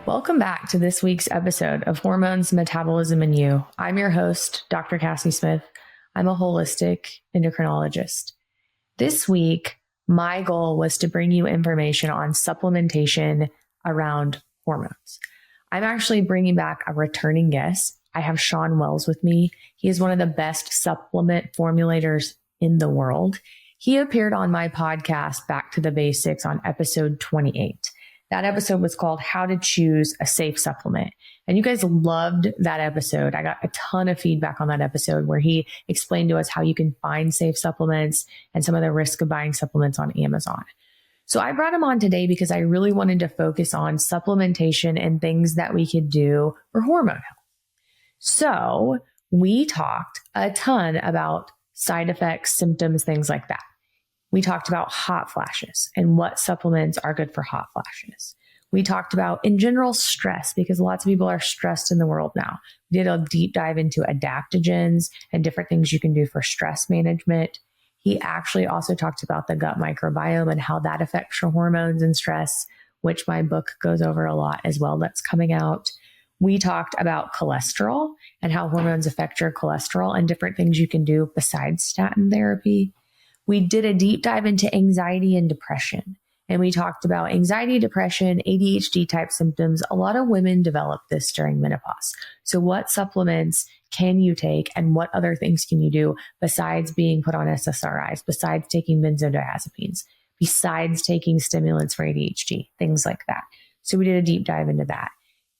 Welcome back to this week's episode of Hormones, Metabolism, and You. I'm your host, Dr. Cassie Smith. I'm a holistic endocrinologist. This week, my goal was to bring you information on supplementation around hormones. I'm actually bringing back a returning guest. I have Shawn Wells with me. He is one of the best supplement formulators in the world. He appeared on my podcast, Back to the Basics, on episode 28. That episode was called How to Choose a Safe Supplement. And you guys loved that episode. I got a ton of feedback on that episode where he explained to us how you can find safe supplements and some of the risk of buying supplements on Amazon. So I brought him on today because I really wanted to focus on supplementation and things that we could do for hormone health. So we talked a ton about side effects, symptoms, things like that. We talked about hot flashes and what supplements are good for hot flashes. We talked about, in general, stress, because lots of people are stressed in the world now. We did a deep dive into adaptogens and different things you can do for stress management. He actually also talked about the gut microbiome and how that affects your hormones and stress, which my book goes over a lot as well. That's coming out. We talked about cholesterol and how hormones affect your cholesterol and different things you can do besides statin therapy. We did a deep dive into anxiety and depression, and we talked about anxiety, depression, ADHD type symptoms. A lot of women develop this during menopause. So what supplements can you take and what other things can you do besides being put on SSRIs, besides taking benzodiazepines, besides taking stimulants for ADHD, things like that. So we did a deep dive into that.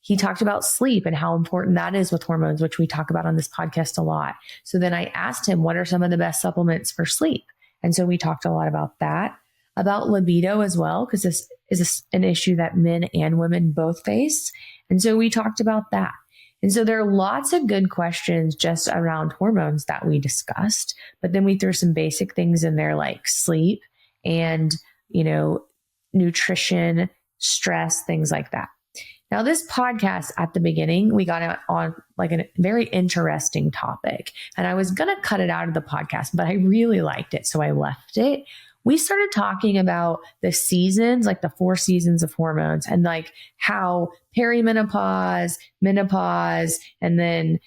He talked about sleep and how important that is with hormones, which we talk about on this podcast a lot. So then I asked him, what are some of the best supplements for sleep? And so we talked a lot about that, about libido as well, because this is an issue that men and women both face. And so we talked about that. And so there are lots of good questions just around hormones that we discussed, but then we threw some basic things in there like sleep and, nutrition, stress, things like that. Now, this podcast at the beginning, we got on like a very interesting topic, and I was going to cut it out of the podcast, but I really liked it, so I left it. We started talking about the seasons, like the 4 seasons of hormones, and like how perimenopause, menopause, and then,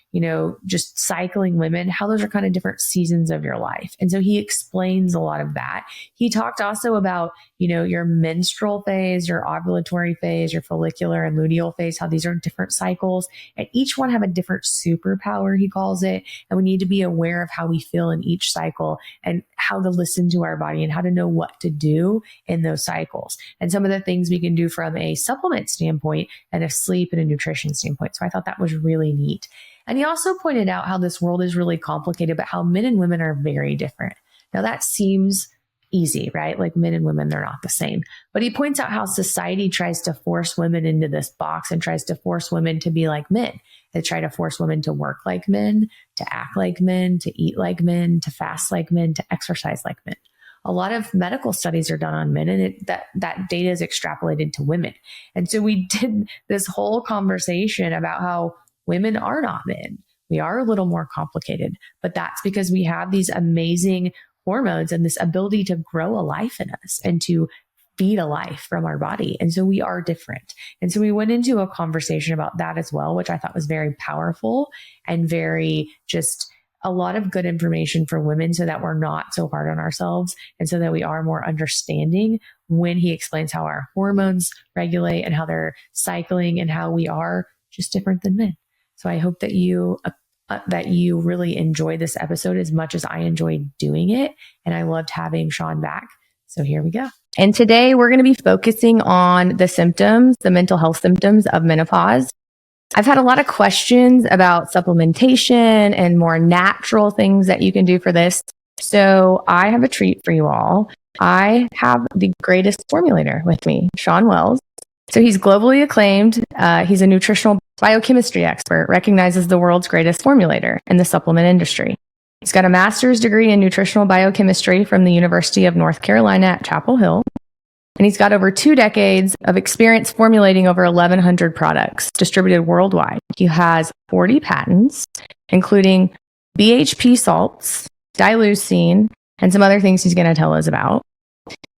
just cycling women, how those are kind of different seasons of your life. And so he explains a lot of that. He talked also about, your menstrual phase, your ovulatory phase, your follicular and luteal phase, how these are different cycles, and each one have a different superpower, he calls it. And we need to be aware of how we feel in each cycle and how to listen to our body and how to know what to do in those cycles. And some of the things we can do from a supplement standpoint and a sleep and a nutrition standpoint. So I thought that was really neat. And he also pointed out how this world is really complicated, but how men and women are very different. Now that seems easy, right? Like men and women, they're not the same. But he points out how society tries to force women into this box and tries to force women to be like men. They try to force women to work like men, to act like men, to eat like men, to fast like men, to exercise like men. A lot of medical studies are done on men, and that data is extrapolated to women. And so we did this whole conversation about how women are not men. We are a little more complicated, but that's because we have these amazing hormones and this ability to grow a life in us and to feed a life from our body. And so we are different. And so we went into a conversation about that as well, which I thought was very powerful and very just a lot of good information for women so that we're not so hard on ourselves and so that we are more understanding when he explains how our hormones regulate and how they're cycling and how we are just different than men. So I hope that you really enjoy this episode as much as I enjoyed doing it. And I loved having Shawn back. So here we go. And today we're going to be focusing on the symptoms, the mental health symptoms of menopause. I've had a lot of questions about supplementation and more natural things that you can do for this. So I have a treat for you all. I have the greatest formulator with me, Shawn Wells. So he's globally acclaimed. He's a nutritional biochemistry expert, recognized as the world's greatest formulator in the supplement industry. He's got a master's degree in nutritional biochemistry from the University of North Carolina at Chapel Hill. And he's got over 2 decades of experience formulating over 1,100 products distributed worldwide. He has 40 patents, including BHP salts, dileucine, and some other things he's going to tell us about.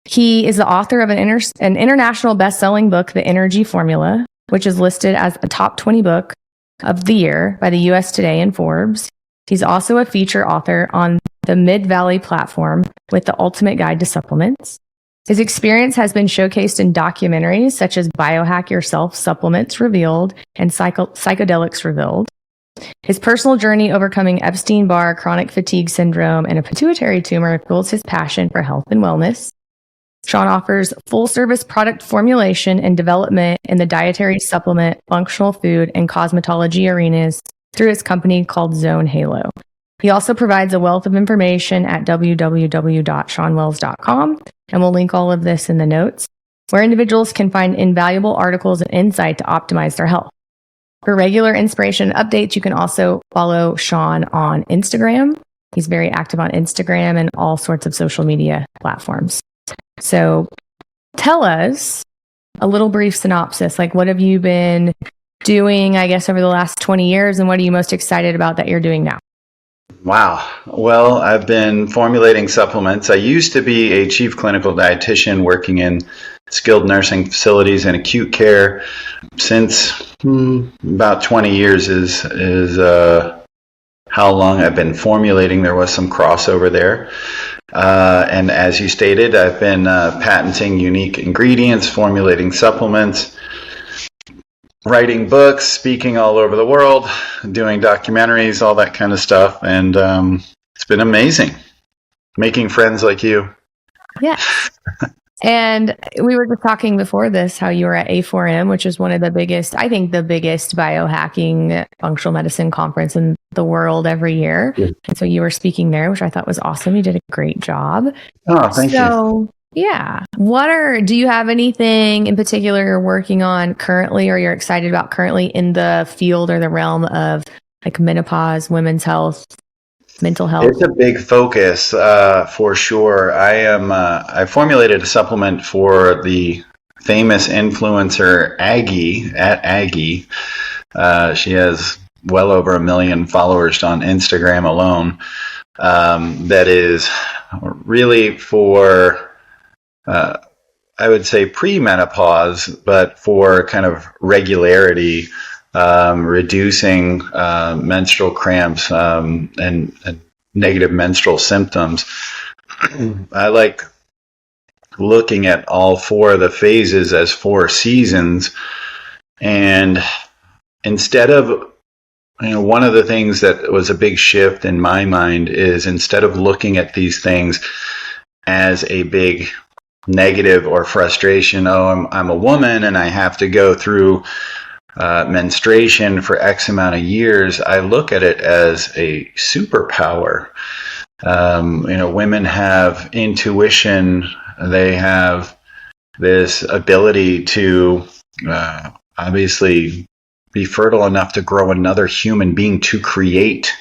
He is the author of an international best-selling book, The Energy Formula, which is listed as a top 20 book of the year by the US Today and Forbes. He's also a feature author on the Mid-Valley platform with The Ultimate Guide to Supplements. His experience has been showcased in documentaries such as Biohack Yourself, Supplements Revealed, and Psychedelics Revealed. His personal journey overcoming Epstein-Barr, chronic fatigue syndrome, and a pituitary tumor fuels his passion for health and wellness. Shawn offers full-service product formulation and development in the dietary supplement, functional food, and cosmetology arenas through his company called Zone Halo. He also provides a wealth of information at www.shawnwells.com, and we'll link all of this in the notes, where individuals can find invaluable articles and insight to optimize their health. For regular inspiration updates, you can also follow Shawn on Instagram. He's very active on Instagram and all sorts of social media platforms. So tell us a little brief synopsis. Like, what have you been doing, I guess, over the last 20 years, and what are you most excited about that you're doing now? Wow. Well, I've been formulating supplements. I used to be a chief clinical dietitian working in skilled nursing facilities and acute care. Since about 20 years is how long I've been formulating. There was some crossover there. And as you stated, I've been patenting unique ingredients, formulating supplements, writing books, speaking all over the world, doing documentaries, all that kind of stuff. And it's been amazing making friends like you. Yeah. And we were just talking before this, how you were at A4M, which is one of the biggest, I think the biggest biohacking functional medicine conference in the world every year. Yeah. And so you were speaking there, which I thought was awesome. You did a great job. Oh, thank you. Yeah. Do you have anything in particular you're working on currently, or you're excited about currently in the field or the realm of like menopause, women's health, mental health? It's a big focus for sure. I formulated a supplement for the famous influencer Aggie at Aggie. She has well over 1 million followers on Instagram alone. That is really for I would say pre-menopause, but for kind of regularity, reducing menstrual cramps and negative menstrual symptoms. I like looking at all 4 of the phases as 4 seasons. And instead of, one of the things that was a big shift in my mind is instead of looking at these things as a big negative or frustration, I'm a woman and I have to go through menstruation for X amount of years, I look at it as a superpower. Women have intuition. They have this ability to obviously be fertile enough to grow another human being, to create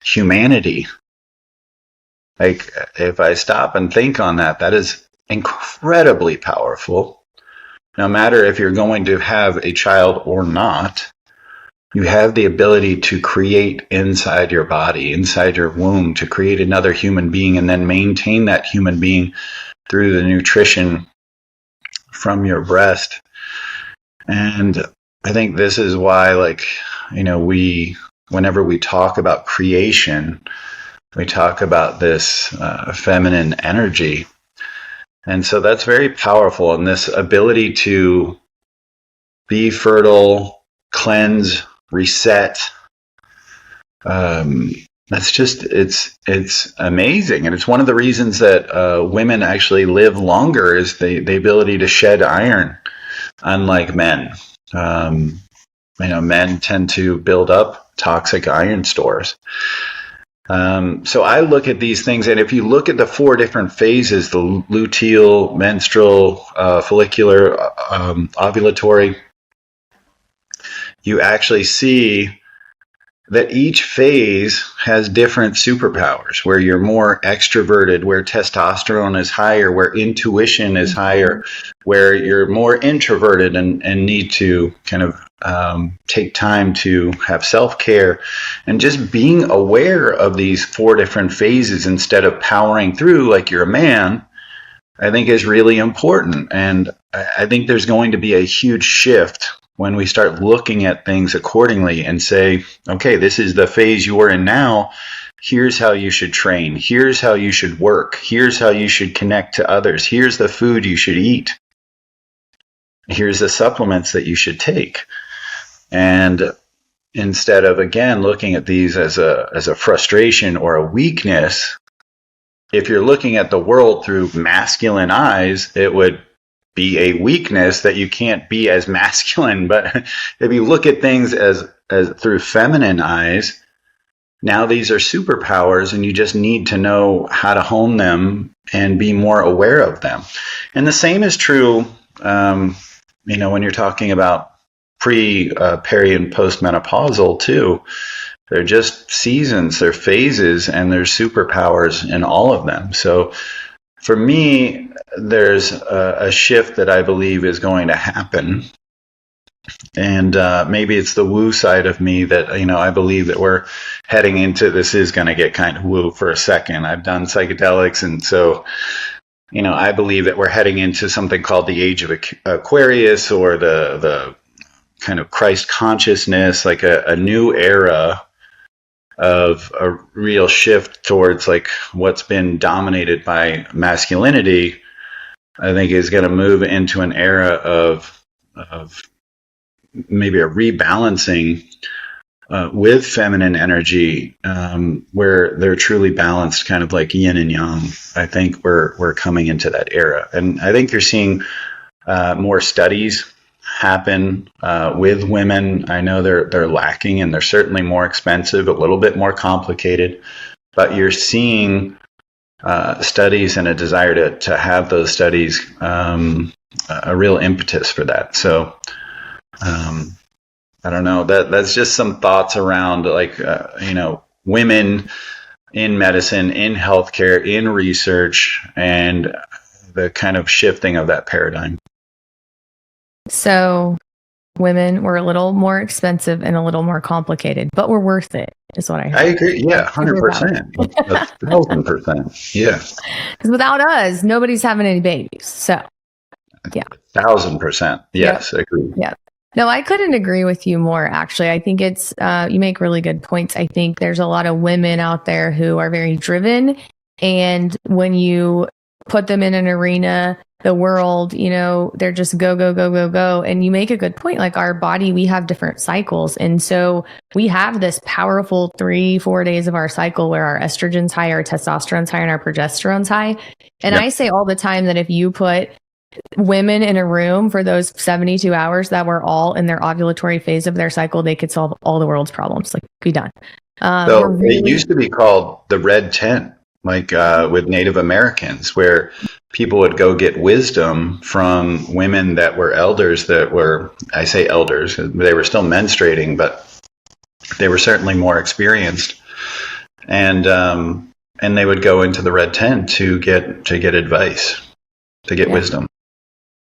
humanity. Like, if I stop and think on that, that is incredibly powerful. No matter if you're going to have a child or not, you have the ability to create inside your body, inside your womb, to create another human being and then maintain that human being through the nutrition from your breast. And I think this is why, whenever we talk about creation, we talk about this feminine energy. And so that's very powerful. And this ability to be fertile, cleanse, reset, that's just, it's amazing. And it's one of the reasons that women actually live longer, is the ability to shed iron, unlike men. Men tend to build up toxic iron stores. So I look at these things, and if you look at the 4 different phases, the luteal, menstrual, follicular, ovulatory, you actually see that each phase has different superpowers, where you're more extroverted, where testosterone is higher, where intuition is higher, where you're more introverted and need to kind of take time to have self-care. And just being aware of these 4 different phases instead of powering through like you're a man, I think is really important. And I think there's going to be a huge shift when we start looking at things accordingly and say, okay, this is the phase you're in now. Here's how you should train. Here's how you should work. Here's how you should connect to others. Here's the food you should eat. Here's the supplements that you should take. And instead of, again, looking at these as a frustration or a weakness, if you're looking at the world through masculine eyes, it would be a weakness that you can't be as masculine. But if you look at things as through feminine eyes, now these are superpowers, and you just need to know how to hone them and be more aware of them. And the same is true, when you're talking about peri, and postmenopausal too. They're just seasons, they're phases, and there's superpowers in all of them. So for me, there's a shift that I believe is going to happen. And maybe it's the woo side of me that, I believe that we're heading into, this is going to get kind of woo for a second. I've done psychedelics. And so, I believe that we're heading into something called the age of Aquarius, or the kind of Christ consciousness, like a new era of a real shift towards like what's been dominated by masculinity. I think is going to move into an era of maybe a rebalancing with feminine energy, where they're truly balanced, kind of like yin and yang. I think we're coming into that era, and I think you're seeing more studies happen with women. I know they're lacking, and they're certainly more expensive, a little bit more complicated, but you're seeing studies and a desire to have those studies, a real impetus for that. So I don't know, that's just some thoughts around like, women in medicine, in healthcare, in research, and the kind of shifting of that paradigm. So women were a little more expensive and a little more complicated, but we're worth it, is what I heard. I agree. Yeah, 100%. 1,000%. Yeah. Because without us, nobody's having any babies. So, yeah. 1,000%. Yes, I agree. Yeah. No, I couldn't agree with you more, actually. I think it's, you make really good points. I think there's a lot of women out there who are very driven. And when you put them in an arena, the world, they're just go, go, go, go, go. And you make a good point. Like our body, we have different cycles. And so we have this powerful 3-4 days of our cycle where our estrogen's high, our testosterone's high, and our progesterone's high. And I say all the time that if you put women in a room for those 72 hours that were all in their ovulatory phase of their cycle, they could solve all the world's problems, like be done. So it used to be called the red tent, like with Native Americans, where people would go get wisdom from women that were elders, that were, I say elders, they were still menstruating, but they were certainly more experienced. And they would go into the red tent to get advice, to get wisdom.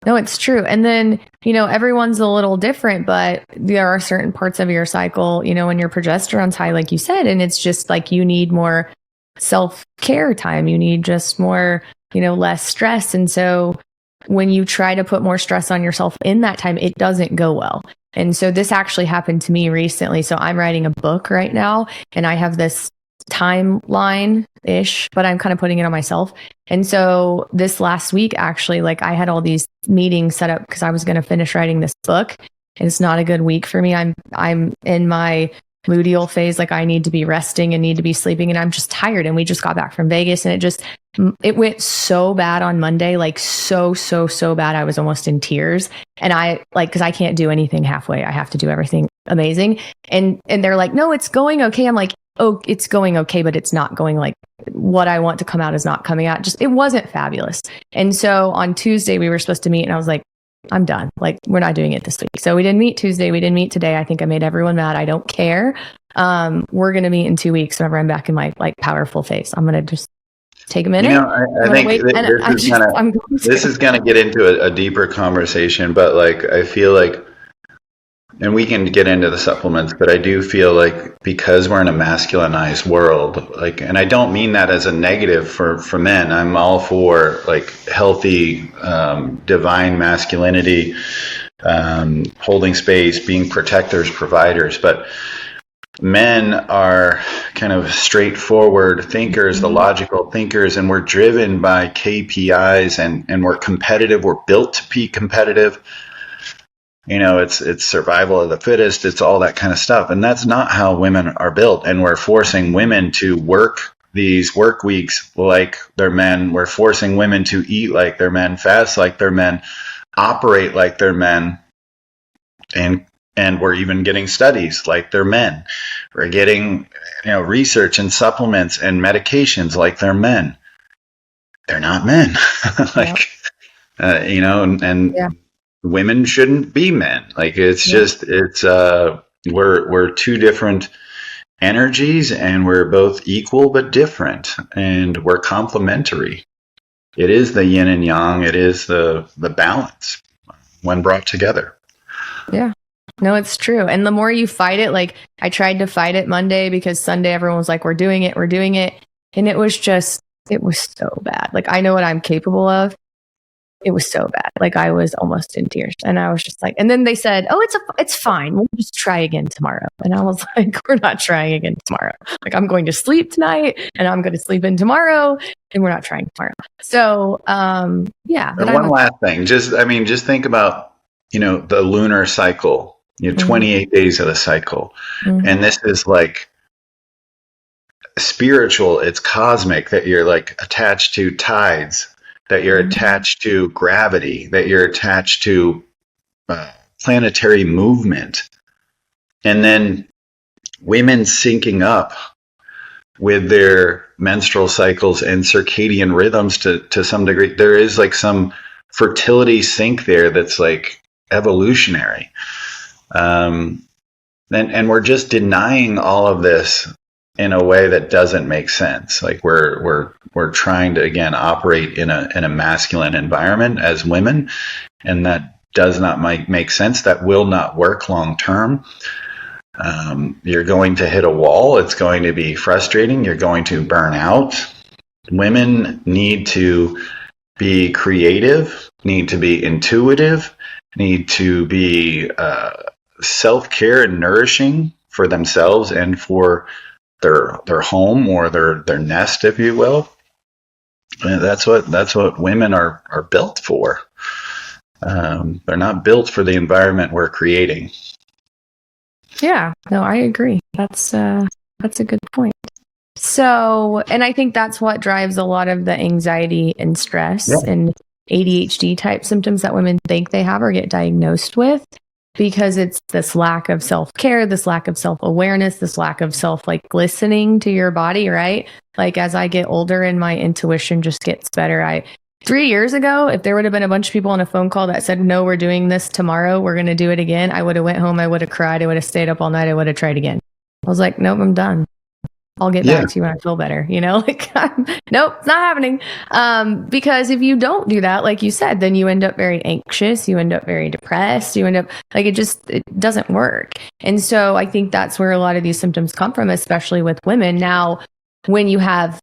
No, it's true. And then, everyone's a little different, but there are certain parts of your cycle, when your progesterone's high, like you said, and it's just like you need more self-care time. You need just more, less stress. And so when you try to put more stress on yourself in that time, it doesn't go well. And so this actually happened to me recently. So I'm writing a book right now, and I have this timeline-ish, but I'm kind of putting it on myself. And so this last week, actually, like I had all these meetings set up because I was going to finish writing this book. And it's not a good week for me. I'm in my luteal phase. Like I need to be resting and need to be sleeping, and I'm just tired. And we just got back from Vegas, and it went so bad on Monday, like so bad. I was almost in tears. And because I can't do anything halfway. I have to do everything amazing. And they're like, no, it's going okay. I'm like, oh, it's going okay, but it's not going like what I want to come out is not coming out. It wasn't fabulous. And so on Tuesday, we were supposed to meet, and I was like, I'm done. Like, we're not doing it this week. So we didn't meet Tuesday. We didn't meet today. I think I made everyone mad. I don't care. We're going to meet in 2 weeks whenever I'm back in my powerful phase. I'm going to just take a minute. I think this is going to get into a deeper conversation, but I feel like, and we can get into the supplements, but I do feel like because we're in a masculinized world, and I don't mean that as a negative for men. I'm all for healthy, divine masculinity, holding space, being protectors, providers. But men are kind of straightforward thinkers, the logical thinkers, and we're driven by KPIs, and we're competitive. We're built to be competitive. It's survival of the fittest. It's all that kind of stuff. And that's not how women are built. And we're forcing women to work these work weeks like they're men. We're forcing women to eat like they're men, fast like they're men, operate like they're men. And we're even getting studies like they're men. We're getting, research and supplements and medications like they're men. They're not men. Women shouldn't be men. We're two different energies, and we're both equal but different, and we're complementary. It is the yin and yang. It is the balance when brought together. Yeah. No, it's true. And the more you fight it, like I tried to fight it Monday because Sunday everyone was like, we're doing it. And it was so bad. Like, I know what I'm capable of. It was so bad. Like, I was almost in tears, and I was just like, and then they said, oh, it's fine. We'll just try again tomorrow. And I was like, we're not trying again tomorrow. Like, I'm going to sleep tonight, and I'm going to sleep in tomorrow, and we're not trying tomorrow. So, yeah. And one last thing, just think about, the lunar cycle, 28 days of the cycle. Mm-hmm. And this is like spiritual. It's cosmic, that you're like attached to tides, that you're attached to gravity, that you're attached to planetary movement. And then women syncing up with their menstrual cycles and circadian rhythms to some degree. There is like some fertility sync there that's like evolutionary. And we're just denying all of this in a way that doesn't make sense. Like we're trying to, again, operate in a masculine environment as women, and that does not make sense. That will not work long term. You're going to hit a wall. It's going to be frustrating. You're going to burn out. Women need to be creative, need to be intuitive, need to be self-care and nourishing for themselves and for their home or their nest, if you will. And that's what women are built for. They're not built for the environment we're creating. Yeah, no, I agree. That's a good point. So, and I think that's what drives a lot of the anxiety and stress and ADHD type symptoms that women think they have or get diagnosed with, because it's this lack of self-care, this lack of self-awareness, this lack of listening to your body, right? Like, as I get older and my intuition just gets better, 3 years ago, if there would have been a bunch of people on a phone call that said, no, we're doing this tomorrow, we're going to do it again, I would have went home, I would have cried, I would have stayed up all night, I would have tried again. I was like, nope, I'm done. I'll get back to you when I feel better. Nope, it's not happening. Because if you don't do that, like you said, then you end up very anxious, you end up very depressed, you end up it doesn't work. And so I think that's where a lot of these symptoms come from, especially with women. Now, when you have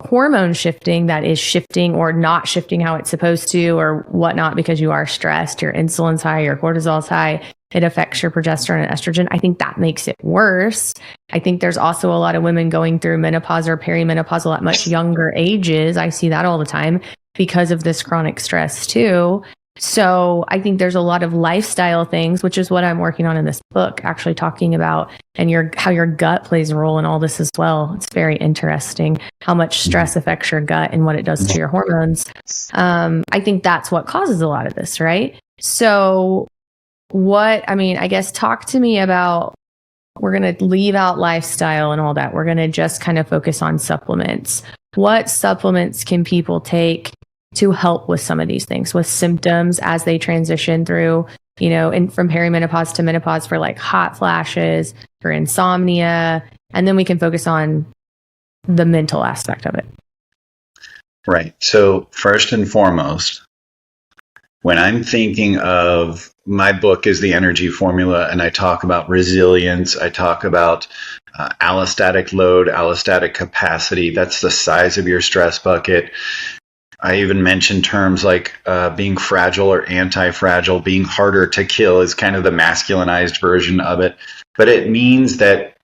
hormone shifting that is shifting or not shifting how it's supposed to or whatnot, because you are stressed, your insulin's high, your cortisol's high, it affects your progesterone and estrogen. I think that makes it worse. I think there's also a lot of women going through menopause or perimenopause at much younger ages. I see that all the time because of this chronic stress too. So I think there's a lot of lifestyle things, which is what I'm working on in this book, actually talking about, and how your gut plays a role in all this as well. It's very interesting how much stress affects your gut and what it does to your hormones. I think that's what causes a lot of this, right? So I guess talk to me about, we're going to leave out lifestyle and all that. We're going to just kind of focus on supplements. What supplements can people take to help with some of these things, with symptoms as they transition through, from perimenopause to menopause, for like hot flashes, for insomnia, and then we can focus on the mental aspect of it. Right. So first and foremost, when I'm thinking of, my book is The Energy Formula, and I talk about resilience. I talk about allostatic load, allostatic capacity. That's the size of your stress bucket. I even mentioned terms like being fragile or anti-fragile, being harder to kill is kind of the masculinized version of it. But it means that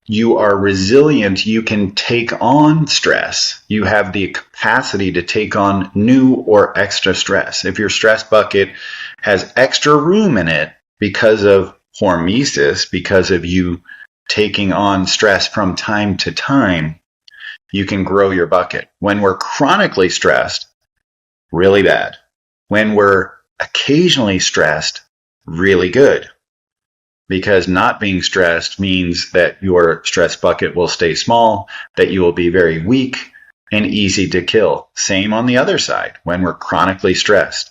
you are resilient. You can take on stress. You have the capacity to take on new or extra stress. If your stress bucket has extra room in it because of hormesis, because of you taking on stress from time to time, you can grow your bucket. When we're chronically stressed, really bad. When we're occasionally stressed, really good. Because not being stressed means that your stress bucket will stay small, that you will be very weak and easy to kill. Same on the other side. When we're chronically stressed,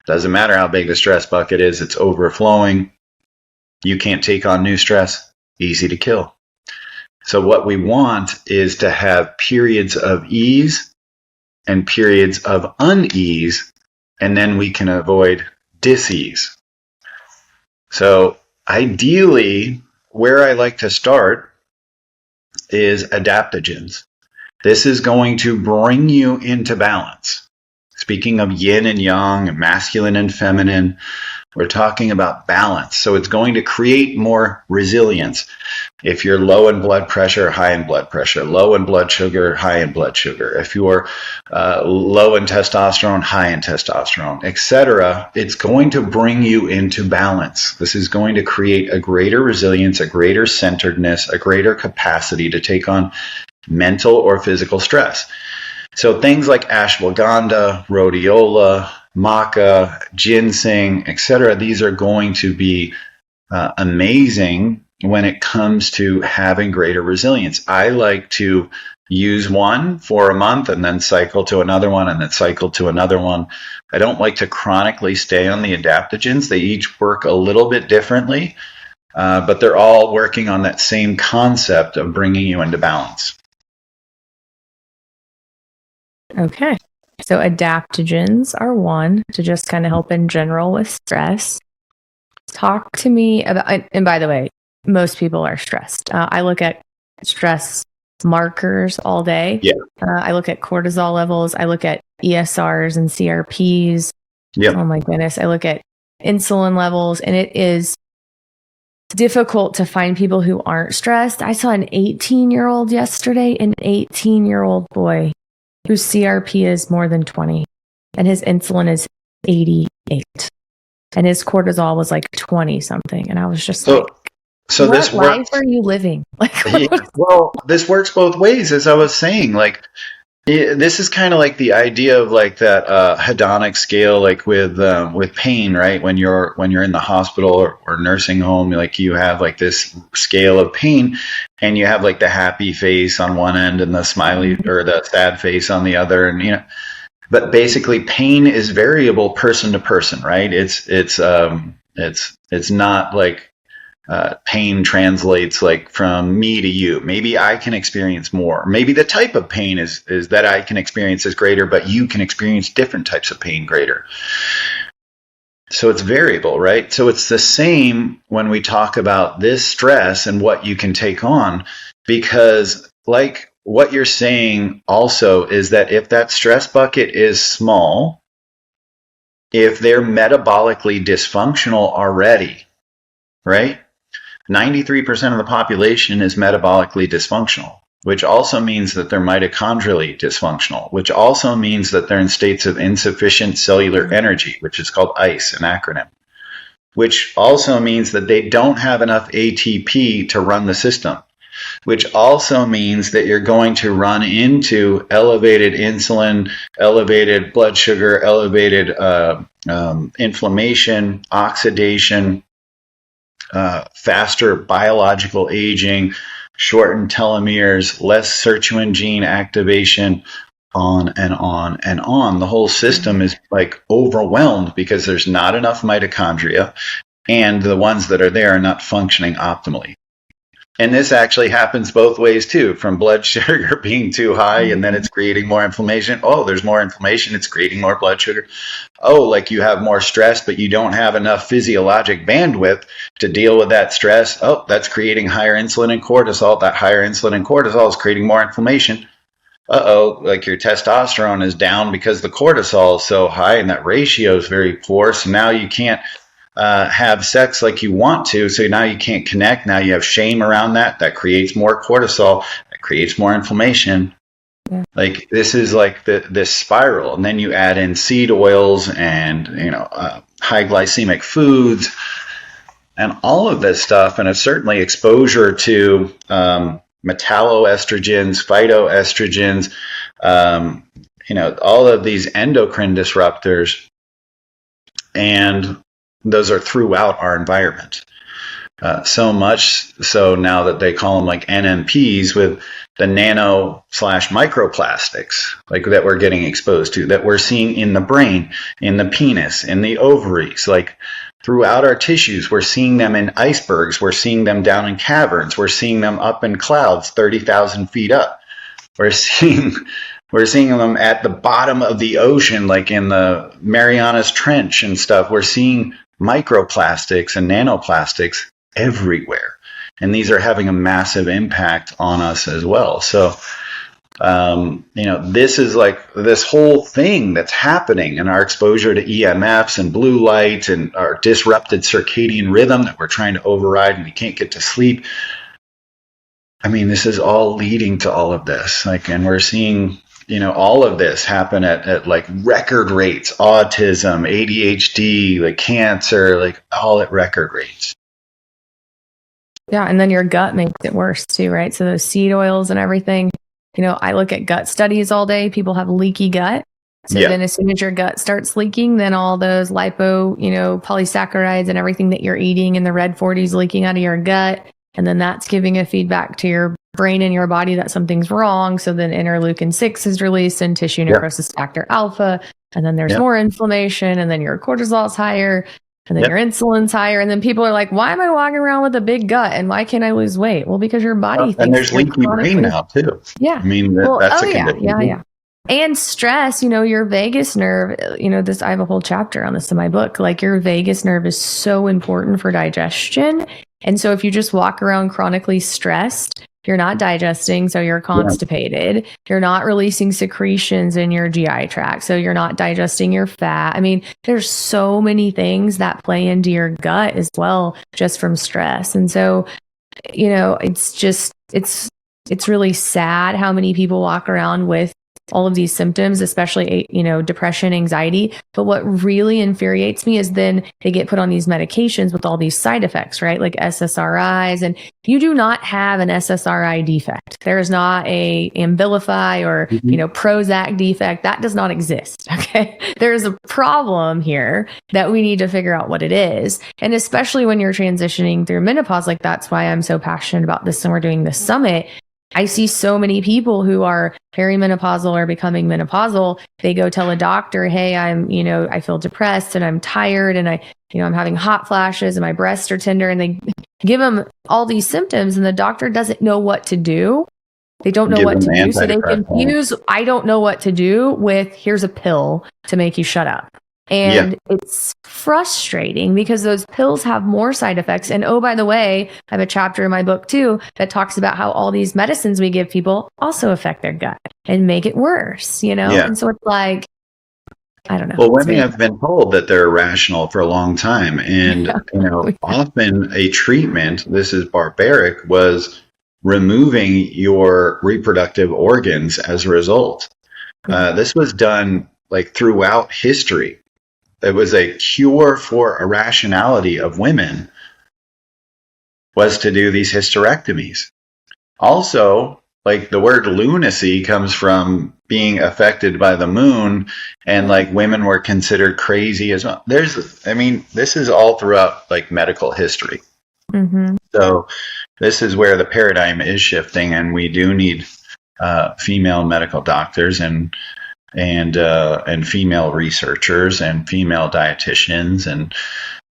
doesn't matter how big the stress bucket is, it's overflowing. You can't take on new stress, easy to kill. So what we want is to have periods of ease and periods of unease, and then we can avoid dis-ease. So ideally, where I like to start is adaptogens. This is going to bring you into balance. Speaking of yin and yang, masculine and feminine, we're talking about balance. So it's going to create more resilience. If you're low in blood pressure, high in blood pressure, low in blood sugar, high in blood sugar, if you're low in testosterone, high in testosterone, etc., it's going to bring you into balance. This is going to create a greater resilience, a greater centeredness, a greater capacity to take on mental or physical stress. So things like ashwagandha, rhodiola, maca, ginseng, etc., these are going to be amazing when it comes to having greater resilience. I like to use one for a month and then cycle to another one and then cycle to another one. I don't like to chronically stay on the adaptogens. They each work a little bit differently, but they're all working on that same concept of bringing you into balance. Okay. So adaptogens are one to just kind of help in general with stress. Talk to me about, and by the way, most people are stressed. I look at stress markers all day. Yeah. I look at cortisol levels. I look at ESRs and CRPs. Yeah. Oh my goodness. I look at insulin levels, and it is difficult to find people who aren't stressed. I saw an 18-year-old yesterday, an 18-year-old boy whose CRP is more than 20 and his insulin is 88 and his cortisol was like 20 something. And I was just so what this life works. are you living? Well, this works both ways, as I was saying. Like, this is kind of like the idea of like that hedonic scale, like with pain, right? When you're in the hospital or nursing home, like you have like this scale of pain, and you have like the happy face on one end and the smiley or the sad face on the other, and but basically pain is variable person to person, right? It's not like pain translates like from me to you. Maybe I can experience more. Maybe the type of pain is that I can experience is greater, but you can experience different types of pain greater. So it's variable, right? So it's the same when we talk about this stress and what you can take on, because like what you're saying also is that if that stress bucket is small, if they're metabolically dysfunctional already, right? 93% of the population is metabolically dysfunctional, which also means that they're mitochondrially dysfunctional, which also means that they're in states of insufficient cellular energy, which is called ICE, an acronym, which also means that they don't have enough ATP to run the system, which also means that you're going to run into elevated insulin, elevated blood sugar, elevated inflammation, oxidation, faster biological aging, shortened telomeres, less sirtuin gene activation, on and on and on. The whole system is like overwhelmed because there's not enough mitochondria, and the ones that are there are not functioning optimally. And this actually happens both ways too, from blood sugar being too high and then it's creating more inflammation. Oh, there's more inflammation, it's creating more blood sugar. Oh, like you have more stress, but you don't have enough physiologic bandwidth to deal with that stress. Oh, that's creating higher insulin and cortisol. That higher insulin and cortisol is creating more inflammation. like your testosterone is down because the cortisol is so high and that ratio is very poor. So now you can't have sex like you want to. So now you can't connect. Now you have shame around that. That creates more cortisol. That creates more inflammation. Yeah. Like this is like this spiral. And then you add in seed oils and, high glycemic foods and all of this stuff. And it's certainly exposure to metalloestrogens, phytoestrogens, all of these endocrine disruptors. And those are throughout our environment. So much so now that they call them like NMPs, with the nano/microplastics, like that we're getting exposed to, that we're seeing in the brain, in the penis, in the ovaries, like throughout our tissues. We're seeing them in icebergs. We're seeing them down in caverns. We're seeing them up in clouds 30,000 feet up. We're seeing them at the bottom of the ocean, like in the Marianas Trench and stuff. We're seeing microplastics and nanoplastics everywhere. And these are having a massive impact on us as well. So, this is like this whole thing that's happening in our exposure to EMFs and blue light and our disrupted circadian rhythm that we're trying to override and we can't get to sleep. I mean, this is all leading to all of this. And we're seeing, all of this happen at like record rates, autism, ADHD, like cancer, like all at record rates. Yeah. And then your gut makes it worse too, right? So those seed oils and everything, I look at gut studies all day. People have leaky gut. So then as soon as your gut starts leaking, then all those polysaccharides and everything that you're eating in the red 40s leaking out of your gut. And then that's giving a feedback to your brain and your body that something's wrong. So then interleukin 6 is released and tissue necrosis factor alpha. And then there's more inflammation, and then your cortisol is higher, and then your insulin's higher. And then people are like, why am I walking around with a big gut? And why can't I lose weight? Well, because your body thinks. And there's leaky brain now too. Yeah. I mean, that's a condition. Yeah. And stress, your vagus nerve, I have a whole chapter on this in my book. Like your vagus nerve is so important for digestion. And so if you just walk around chronically stressed, you're not digesting, so you're constipated. Yeah. You're not releasing secretions in your GI tract, so you're not digesting your fat. I mean, there's so many things that play into your gut as well, just from stress. And so, it's really sad how many people walk around with all of these symptoms, especially, depression, anxiety. But what really infuriates me is then they get put on these medications with all these side effects, right? Like SSRIs, and you do not have an SSRI defect. There is not a Abilify or, Prozac defect. That does not exist. Okay. There's a problem here that we need to figure out what it is. And especially when you're transitioning through menopause, like that's why I'm so passionate about this. And we're doing this summit. I see so many people who are perimenopausal or becoming menopausal. They go tell a doctor, hey, I feel depressed and I'm tired and I'm having hot flashes and my breasts are tender, and they give them all these symptoms and the doctor doesn't know what to do. They don't know what to do. So they confuse, I don't know what to do, with here's a pill to make you shut up. And it's frustrating because those pills have more side effects. And oh, by the way, I have a chapter in my book too that talks about how all these medicines we give people also affect their gut and make it worse, And so it's like, I don't know. Well, women have been told that they're irrational for a long time. And, often a treatment, this is barbaric, was removing your reproductive organs as a result. This was done like throughout history. It was a cure for irrationality of women, was to do these hysterectomies. Also, like the word lunacy comes from being affected by the moon, and like women were considered crazy as well. This is all throughout like medical history. Mm-hmm. So this is where the paradigm is shifting, and we do need female medical doctors and female researchers and female dietitians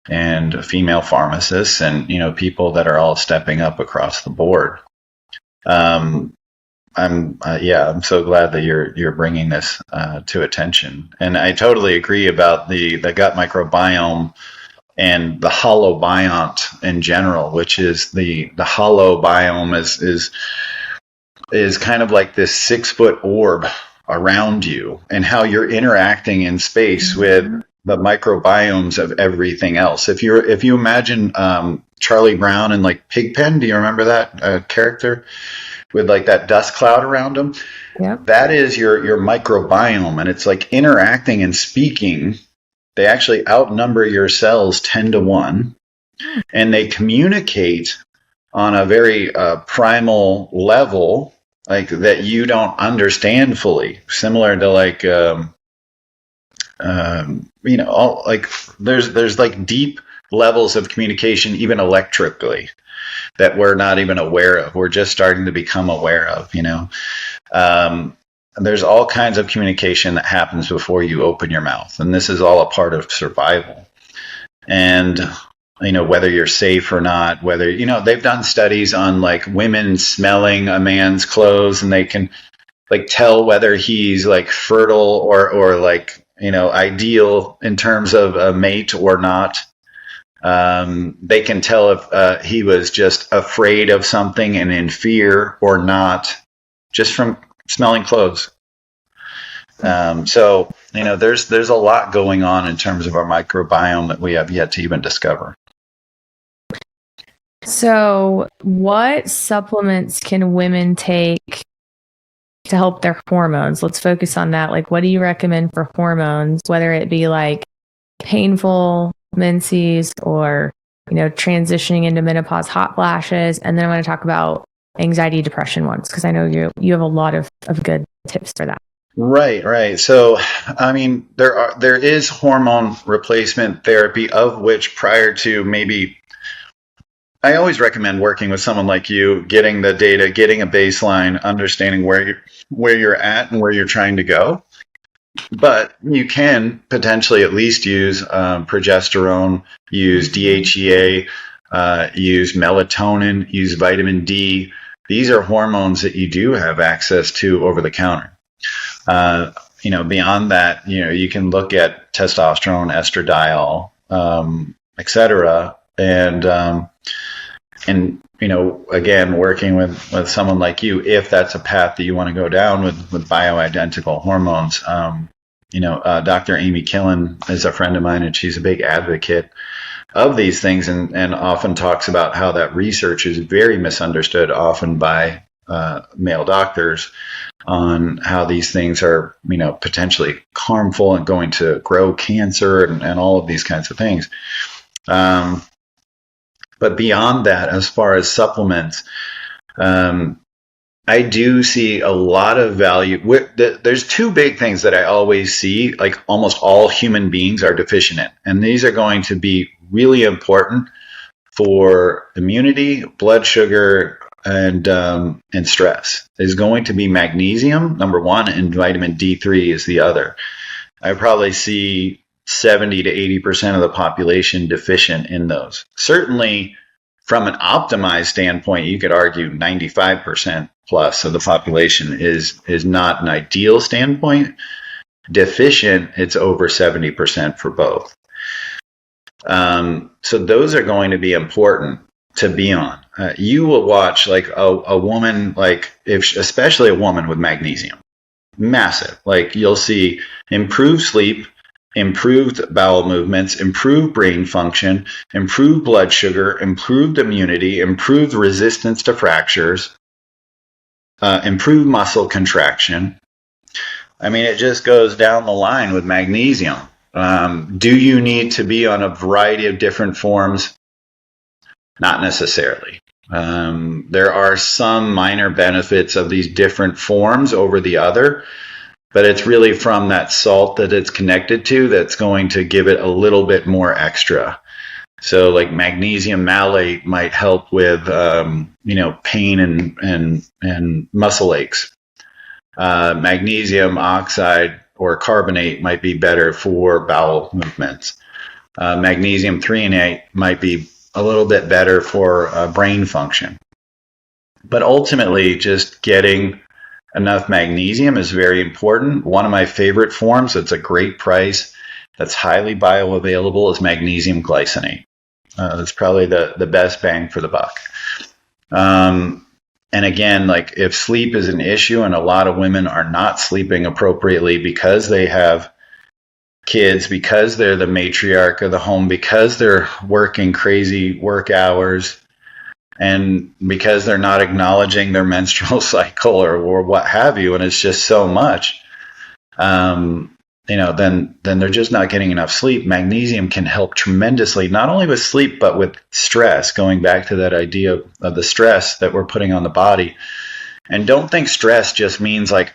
and female pharmacists and people that are all stepping up across the board. I'm so glad that you're bringing this to attention, and I totally agree about the gut microbiome and the holobiont in general, which is the holobiome is is kind of like this 6-foot orb around you, and how you're interacting in space with the microbiomes of everything else. If you imagine Charlie Brown in like Pigpen, do you remember that character with like that dust cloud around him? Yeah. That is your microbiome, and it's like interacting and speaking. They actually outnumber your cells 10-1, and they communicate on a very primal level, like that you don't understand fully. Similar to like, like there's like deep levels of communication, even electrically, that we're not even aware of. We're just starting to become aware of. There's all kinds of communication that happens before you open your mouth, and this is all a part of survival. And whether you're safe or not, whether they've done studies on like women smelling a man's clothes, and they can like tell whether he's like fertile or like ideal in terms of a mate or not. They can tell if he was just afraid of something and in fear or not, just from smelling clothes. So there's a lot going on in terms of our microbiome that we have yet to even discover. So what supplements can women take to help their hormones? Let's focus on that. Like, what do you recommend for hormones, whether it be like painful menses or, transitioning into menopause hot flashes? And then I want to talk about anxiety, depression ones, because I know you have a lot of good tips for that. Right. So, I mean, there is hormone replacement therapy, of which prior to maybe, I always recommend working with someone like you, getting the data, getting a baseline, understanding where you're at and where you're trying to go. But you can potentially at least use progesterone, use DHEA, use melatonin, use vitamin D. These are hormones that you do have access to over the counter. Beyond that, you can look at testosterone, estradiol, etc. And again, working with someone like you, if that's a path that you want to go down with bioidentical hormones. Dr. Amy Killen is a friend of mine, and she's a big advocate of these things, and often talks about how that research is very misunderstood, often by male doctors, on how these things are, potentially harmful and going to grow cancer and all of these kinds of things. But beyond that, as far as supplements, I do see a lot of value. There's two big things that I always see, like almost all human beings are deficient in, and these are going to be really important for immunity, blood sugar, and stress. Is going to be magnesium, number one, and vitamin D3 is the other. I probably see 70 to 80% of the population deficient in those. Certainly, from an optimized standpoint, you could argue 95% plus of the population is not an ideal standpoint. Deficient, it's over 70% for both. So those are going to be important to be on. You will watch like a woman, like especially a woman with magnesium, massive. Like you'll see improved sleep, improved bowel movements, improved brain function, improved blood sugar, improved immunity, improved resistance to fractures, improved muscle contraction. I mean, it just goes down the line with magnesium. Do you need to be on a variety of different forms? Not necessarily. There are some minor benefits of these different forms over the other, but it's really from that salt that it's connected to that's going to give it a little bit more extra. So like magnesium malate might help with, pain and muscle aches. Magnesium oxide or carbonate might be better for bowel movements. Magnesium threonate might be a little bit better for brain function. But ultimately, just getting enough magnesium is very important. One of my favorite forms that's a great price, that's highly bioavailable, is magnesium glycinate. That's probably the best bang for the buck. And again, like if sleep is an issue and a lot of women are not sleeping appropriately because they have kids, because they're the matriarch of the home, because they're working crazy work hours, and because they're not acknowledging their menstrual cycle or what have you, and it's just so much, then they're just not getting enough sleep. Magnesium can help tremendously, not only with sleep, but with stress, going back to that idea of the stress that we're putting on the body. And don't think stress just means like,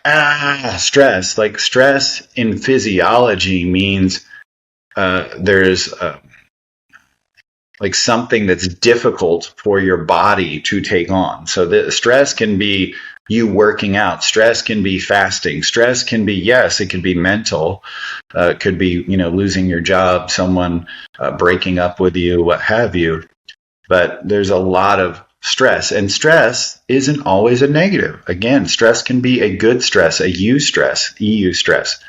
stress. Like stress in physiology means there's like something that's difficult for your body to take on. So the stress can be you working out. Stress can be fasting. Stress can be, yes, it could be mental. It could be, losing your job, someone breaking up with you, what have you. But there's a lot of stress, and stress isn't always a negative. Again, stress can be a good stress, a EU stress.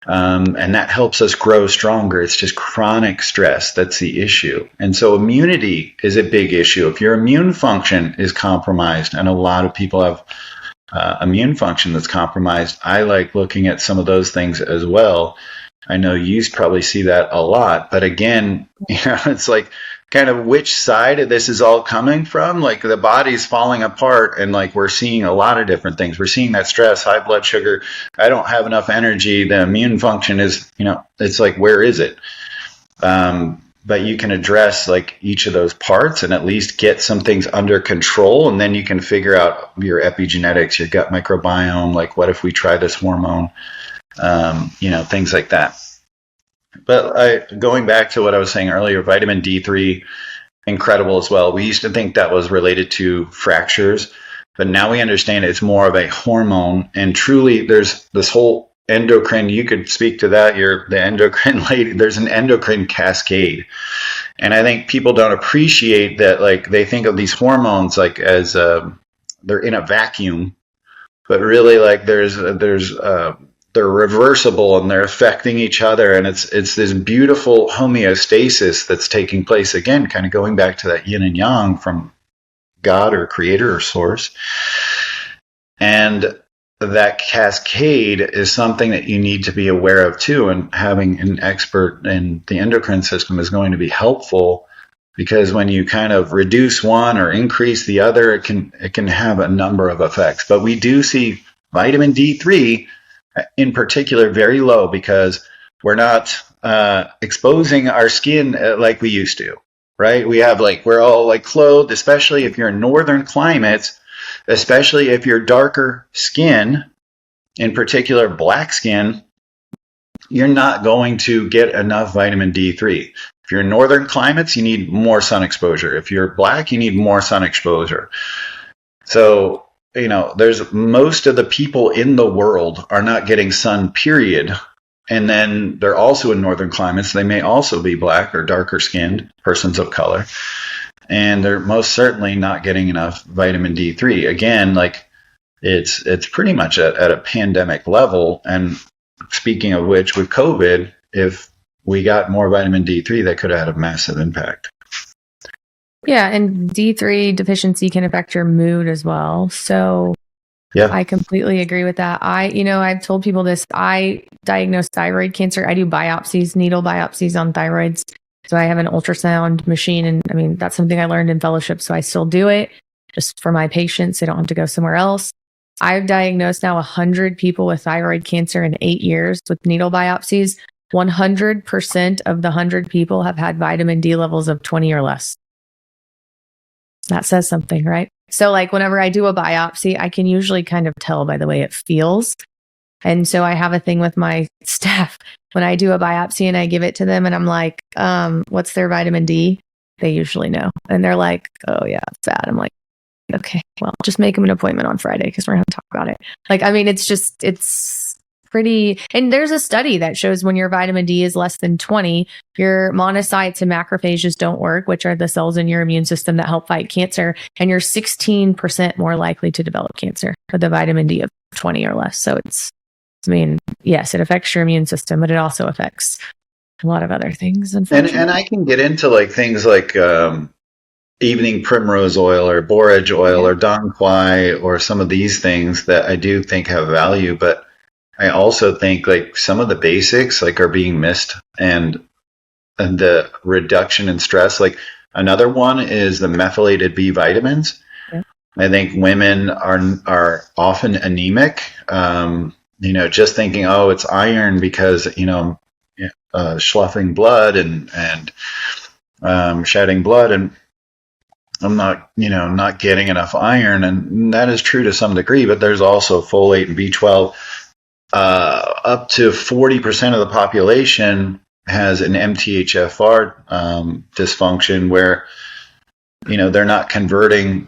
And that helps us grow stronger. It's just chronic stress that's the issue. And so immunity is a big issue. If your immune function is compromised, and a lot of people have immune function that's compromised, I like looking at some of those things as well. I know you probably see that a lot, but again, it's like kind of which side of this is all coming from. Like the body's falling apart, and like we're seeing a lot of different things. We're seeing that stress, high blood sugar, I don't have enough energy, the immune function is, it's like, where is it? But you can address like each of those parts and at least get some things under control, and then you can figure out your epigenetics, your gut microbiome, like what if we try this hormone, things like that. But going back to what I was saying earlier, vitamin D3, incredible as well. We used to think that was related to fractures, but now we understand it's more of a hormone. And truly, there's this whole endocrine, you could speak to that, you're the endocrine lady, there's an endocrine cascade. And I think people don't appreciate that, like they think of these hormones like as they're in a vacuum, but really like they're reversible and they're affecting each other, and it's this beautiful homeostasis that's taking place, again kind of going back to that yin and yang from God or creator or source. And that cascade is something that you need to be aware of too, and having an expert in the endocrine system is going to be helpful, because when you kind of reduce one or increase the other, it can have a number of effects. But we do see vitamin D3 in particular very low, because we're not exposing our skin like we used to, right? We're all like clothed, especially if you're in northern climates, especially if you're darker skin, in particular black skin, you're not going to get enough vitamin D3. If you're in northern climates, you need more sun exposure. If you're black, you need more sun exposure. So there's most of the people in the world are not getting sun, period. And then they're also in northern climates. They may also be black or darker skinned persons of color. And they're most certainly not getting enough vitamin D3. Again, like it's pretty much at a pandemic level. And speaking of which, with COVID, if we got more vitamin D3, that could have had a massive impact. Yeah, and D3 deficiency can affect your mood as well. So yeah, I completely agree with that. I've told people this. I diagnose thyroid cancer. I do biopsies, needle biopsies on thyroids. So I have an ultrasound machine, and I mean, that's something I learned in fellowship. So I still do it just for my patients. They don't have to go somewhere else. I've diagnosed now 100 people with thyroid cancer in 8 years with needle biopsies. 100% of the 100 people have had vitamin D levels of 20 or less. That says something, right? So like whenever I do a biopsy, I can usually kind of tell by the way it feels. And so I have a thing with my staff. When I do a biopsy and I give it to them and I'm like, what's their vitamin D? They usually know. And they're like, oh yeah, it's bad. I'm like, okay, well, just make them an appointment on Friday because we're going to talk about it. Like, I mean, it's pretty, and there's a study that shows when your vitamin D is less than 20, your monocytes and macrophages don't work, which are the cells in your immune system that help fight cancer. And you're 16% more likely to develop cancer with a vitamin D of 20 or less. So yes, it affects your immune system, but it also affects a lot of other things. And I can get into like things like evening primrose oil or borage oil or dong quai or some of these things that I do think have value, but I also think like some of the basics like are being missed, and the reduction in stress. Like another one is the methylated B vitamins. Yeah. I think women are often anemic. Just thinking, oh, it's iron because sloughing blood and shedding blood, and I'm not getting enough iron, and that is true to some degree. But there's also folate and B12. Up to 40% of the population has an MTHFR dysfunction where they're not converting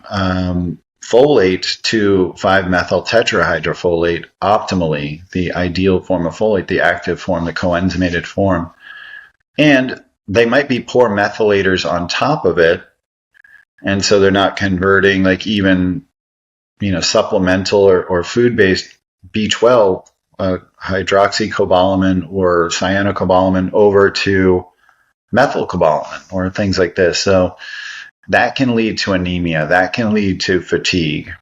folate to 5-methyl tetrahydrofolate optimally, the ideal form of folate, the active form, the coenzymated form. And they might be poor methylators on top of it, and so they're not converting like even supplemental or food-based B12 hydroxycobalamin or cyanocobalamin over to methylcobalamin or things like this. So that can lead to anemia. That can lead to fatigue.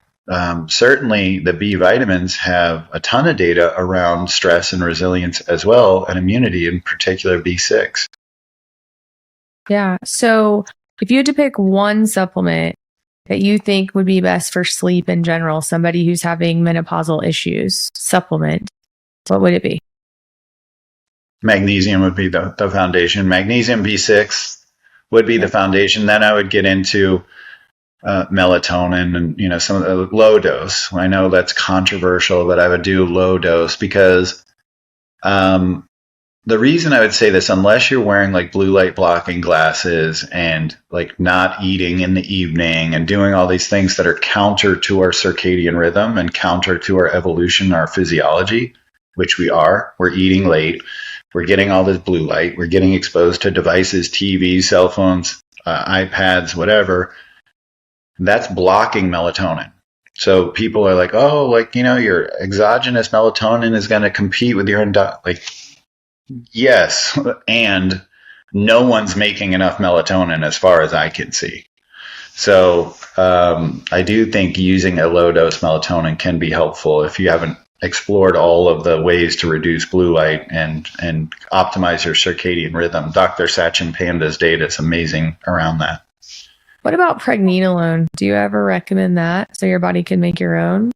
Certainly, the B vitamins have a ton of data around stress and resilience as well, and immunity, in particular B6. Yeah. So if you had to pick one supplement that you think would be best for sleep in general, somebody who's having menopausal issues, supplement, what would it be? Magnesium would be the foundation. Magnesium B6 would be the foundation. Then I would get into melatonin and some of the low dose. I know that's controversial, but I would do low dose because the reason I would say this, unless you're wearing like blue light blocking glasses and like not eating in the evening and doing all these things that are counter to our circadian rhythm and counter to our evolution, our physiology, which we're eating late, we're getting all this blue light, we're getting exposed to devices, TVs, cell phones, iPads, whatever, that's blocking melatonin. So people are like, oh, like, your exogenous melatonin is going to compete with your yes, and no one's making enough melatonin as far as I can see. So I do think using a low dose melatonin can be helpful if you haven't explored all of the ways to reduce blue light and optimize your circadian rhythm. Dr. Sachin Panda's data is amazing around that. What about pregnenolone? Do you ever recommend that so your body can make your own?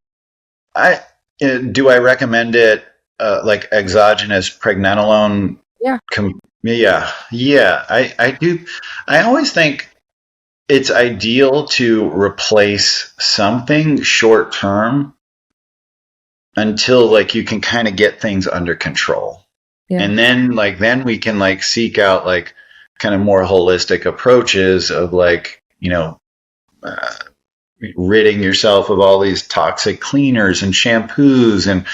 Do I recommend it? Like exogenous pregnenolone. Yeah. I do. I always think it's ideal to replace something short term until like you can kind of get things under control. Yeah. And then we can seek out kind of more holistic approaches of ridding yourself of all these toxic cleaners and shampoos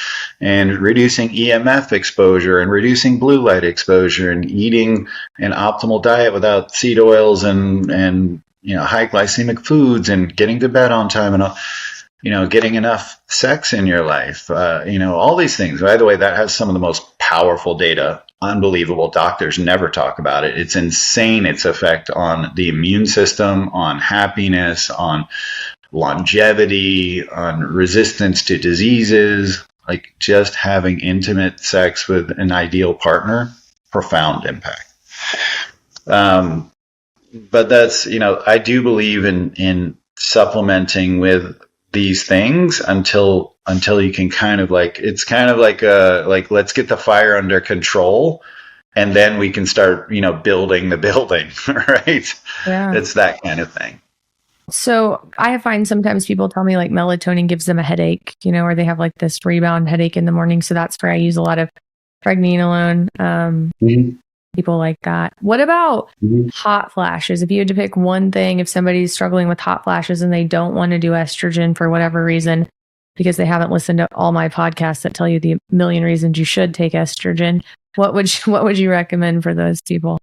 and reducing EMF exposure and reducing blue light exposure and eating an optimal diet without seed oils and high glycemic foods and getting to bed on time and getting enough sex in your life. All these things. By the way, that has some of the most powerful data. Unbelievable. Doctors never talk about it. It's insane, its effect on the immune system, on happiness, on longevity, on resistance to diseases, like just having intimate sex with an ideal partner, profound impact. But that's, I do believe in supplementing with these things until you can kind of it's kind of let's get the fire under control and then we can start, building the building, right? Yeah. It's that kind of thing. So I find sometimes people tell me melatonin gives them a headache, or they have this rebound headache in the morning. So that's where I use a lot of pregnenolone. People like that. What about hot flashes? If you had to pick one thing, if somebody's struggling with hot flashes and they don't want to do estrogen for whatever reason, because they haven't listened to all my podcasts that tell you the million reasons you should take estrogen, what would you recommend for those people?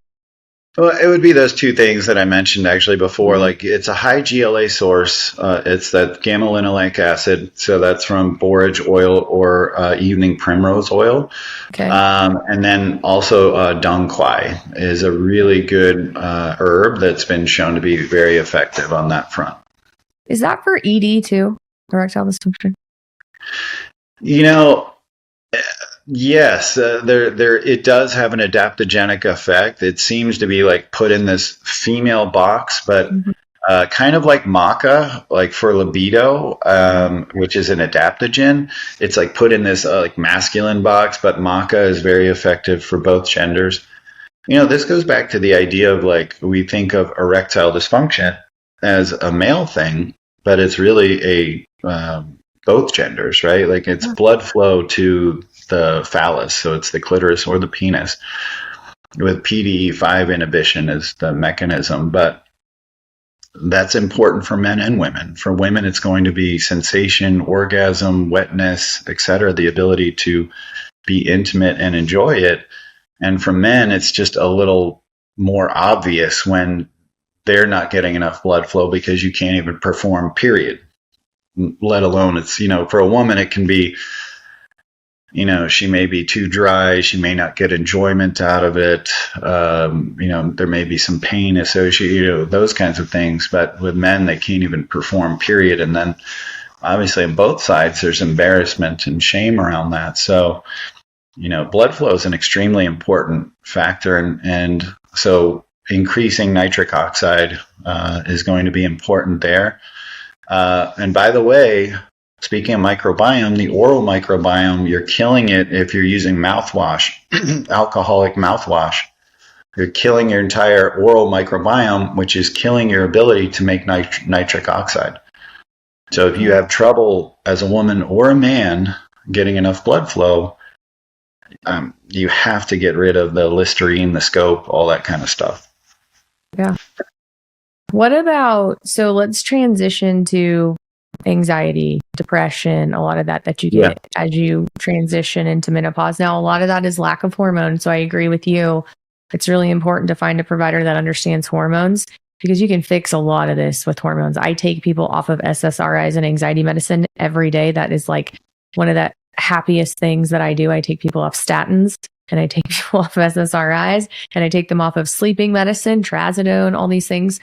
Well, it would be those two things that I mentioned actually before. Like it's a high GLA source. It's that gamma linolenic acid. So that's from borage oil or evening primrose oil. Okay. And then also dung quai is a really good herb that's been shown to be very effective on that front. Is that for ED too? Erectile dysfunction? Yes, there it does have an adaptogenic effect. It seems to be like put in this female box, but kind of like maca, like for libido, which is an adaptogen. It's like put in this like masculine box, but maca is very effective for both genders. This goes back to the idea of like we think of erectile dysfunction as a male thing, but it's really a both genders, right? Like it's blood flow to the phallus, so it's the clitoris or the penis, with PDE5 inhibition is the mechanism. But that's important for men and women. For women, it's going to be sensation, orgasm, wetness, etc., the ability to be intimate and enjoy it. And for men, it's just a little more obvious when they're not getting enough blood flow because you can't even perform, period. Let alone it's, for a woman, it can be, she may be too dry. She may not get enjoyment out of it. There may be some pain associated, those kinds of things. But with men, they can't even perform, period. And then obviously on both sides, there's embarrassment and shame around that. So, blood flow is an extremely important factor. And so increasing nitric oxide is going to be important there. And by the way, speaking of microbiome, the oral microbiome, you're killing it if you're using mouthwash, alcoholic mouthwash. You're killing your entire oral microbiome, which is killing your ability to make nitric oxide. So if you have trouble as a woman or a man getting enough blood flow, you have to get rid of the Listerine, the scope, all that kind of stuff. Yeah. What about, so let's transition to anxiety, depression, a lot of that you get as you transition into menopause. Now, a lot of that is lack of hormones. So I agree with you. It's really important to find a provider that understands hormones because you can fix a lot of this with hormones. I take people off of SSRIs and anxiety medicine every day. That is like one of the happiest things that I do. I take people off statins and I take people off SSRIs and I take them off of sleeping medicine, trazodone, all these things.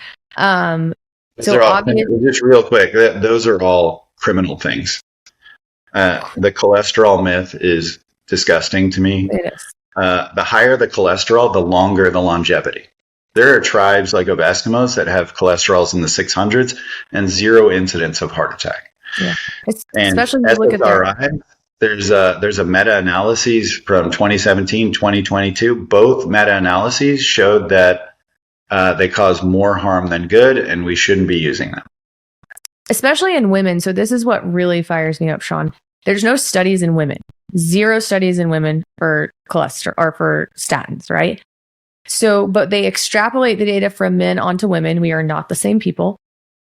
Just real quick, those are all criminal things. The cholesterol myth is disgusting to me. It is. The higher the cholesterol, the longer the longevity. There are tribes like of Eskimos that have cholesterols in the 600s and zero incidence of heart attack. Yeah. Especially when you look at there's a meta-analysis from 2017, 2022. Both meta-analyses showed that they cause more harm than good, and we shouldn't be using them. Especially in women. So this is what really fires me up, Shawn. There's no studies in women. Zero studies in women for cholesterol or for statins, right? So, but they extrapolate the data from men onto women. We are not the same people.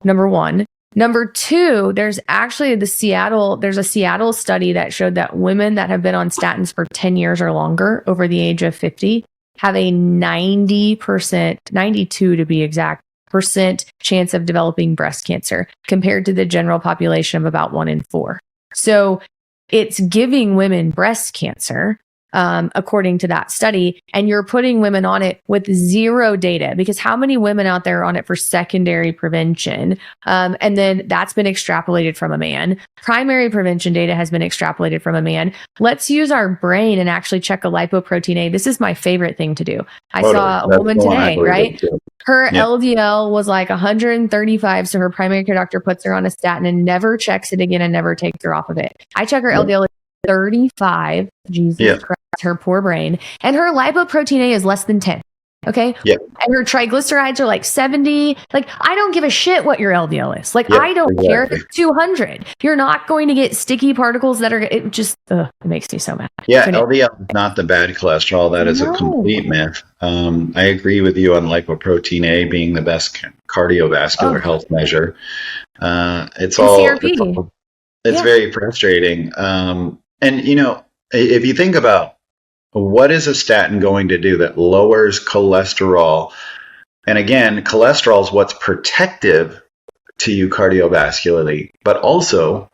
Number one. Number two, there's actually there's a Seattle study that showed that women that have been on statins for 10 years or longer over the age of 50 have a 90%, 92 to be exact, percent chance of developing breast cancer compared to the general population of about 1 in 4. So it's giving women breast cancer, according to that study, and you're putting women on it with zero data because how many women out there are on it for secondary prevention? And then that's been extrapolated from a man. Primary prevention data has been extrapolated from a man. Let's use our brain and actually check a lipoprotein A. This is my favorite thing to do. I saw a woman today, right? Her LDL was like 135. So her primary care doctor puts her on a statin and never checks it again and never takes her off of it. I check her LDL at 35. Jesus Christ, her poor brain. And her lipoprotein A is less than 10. Okay. And her triglycerides are like 70. Like, I don't give a shit what your LDL is. Like, I don't care if it's 200. You're not going to get sticky particles that are, it just, it makes me so mad. LDL is not the bad cholesterol. That is a complete myth. I agree with you on lipoprotein A being the best cardiovascular health measure. It's very frustrating. And, if you think about what is a statin going to do that lowers cholesterol? And again, cholesterol is what's protective to you cardiovascularly, but also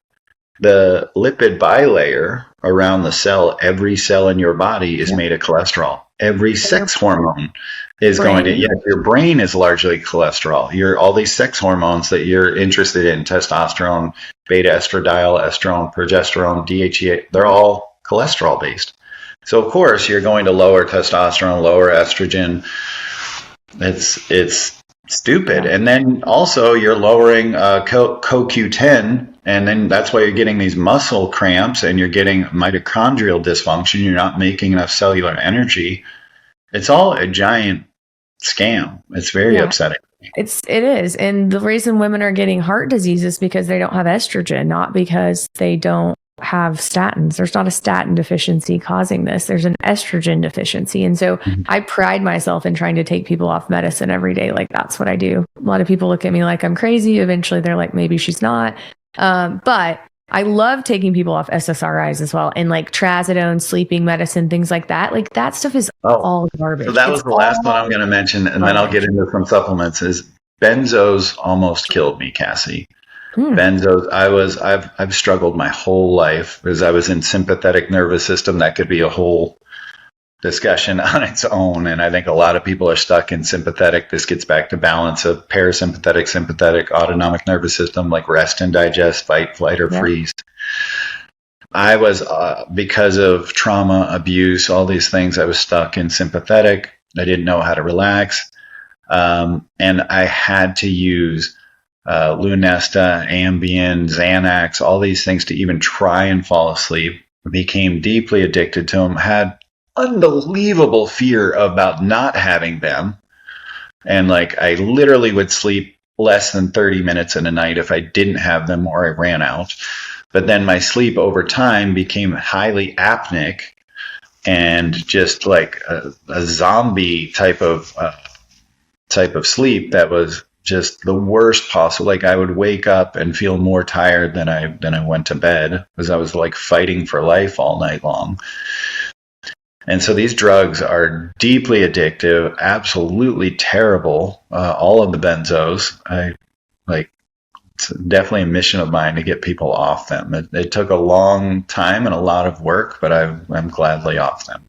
the lipid bilayer around the cell. Every cell in your body is made of cholesterol. Every sex hormone is going to, your brain is largely cholesterol. All these sex hormones that you're interested in, testosterone, beta estradiol, estrone, progesterone, DHEA, they're all cholesterol based. So of course you're going to lower testosterone, lower estrogen. It's stupid. And then also you're lowering CoQ10, and then that's why you're getting these muscle cramps and you're getting mitochondrial dysfunction. You're not making enough cellular energy. It's all a giant scam. It's very upsetting. It is. And the reason women are getting heart disease is because they don't have estrogen, not because they don't have statins. There's not a statin deficiency causing this. There's an estrogen deficiency. And so I pride myself in trying to take people off medicine every day. Like, that's what I do. A lot of people look at me like I'm crazy. Eventually they're like, maybe she's not. But I love taking people off SSRIs as well. And like trazodone, sleeping medicine, things like that. Like, that stuff is all garbage. So that was the last one I'm going to mention. And then I'll get into some supplements. Is benzos almost killed me, Cassie. Benzos. I've struggled my whole life because I was in sympathetic nervous system. That could be a whole discussion on its own. And I think a lot of people are stuck in sympathetic. This gets back to balance of parasympathetic, sympathetic, autonomic nervous system, like rest and digest, fight, flight, or freeze. I was, because of trauma, abuse, all these things, I was stuck in sympathetic. I didn't know how to relax. And I had to use Lunesta, Ambien, Xanax, all these things to even try and fall asleep. Became deeply addicted to them, had unbelievable fear about not having them. And like, I literally would sleep less than 30 minutes in a night if I didn't have them or I ran out. But then my sleep over time became highly apneic and just like a zombie type of sleep that was just the worst possible. Like, I would wake up and feel more tired than I went to bed because I was like fighting for life all night long. And so these drugs are deeply addictive, absolutely terrible. All of the benzos, it's definitely a mission of mine to get people off them. It took a long time and a lot of work, but I'm gladly off them.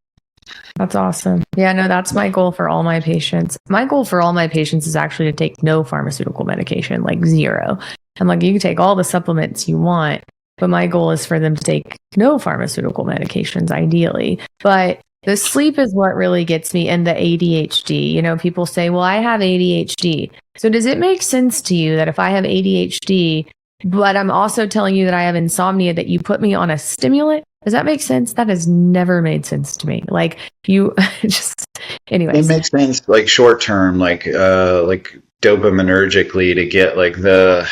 That's awesome. Yeah, no, that's my goal for all my patients. My goal for all my patients is actually to take no pharmaceutical medication, like zero. I'm like, you can take all the supplements you want, but my goal is for them to take no pharmaceutical medications, ideally. But the sleep is what really gets me, and the ADHD. You know, people say, well, I have ADHD. So does it make sense to you that if I have ADHD, but I'm also telling you that I have insomnia, that you put me on a stimulant? Does that make sense? That has never made sense to me. Like, you just, anyways. It makes sense, like short term, like dopaminergically, to get like the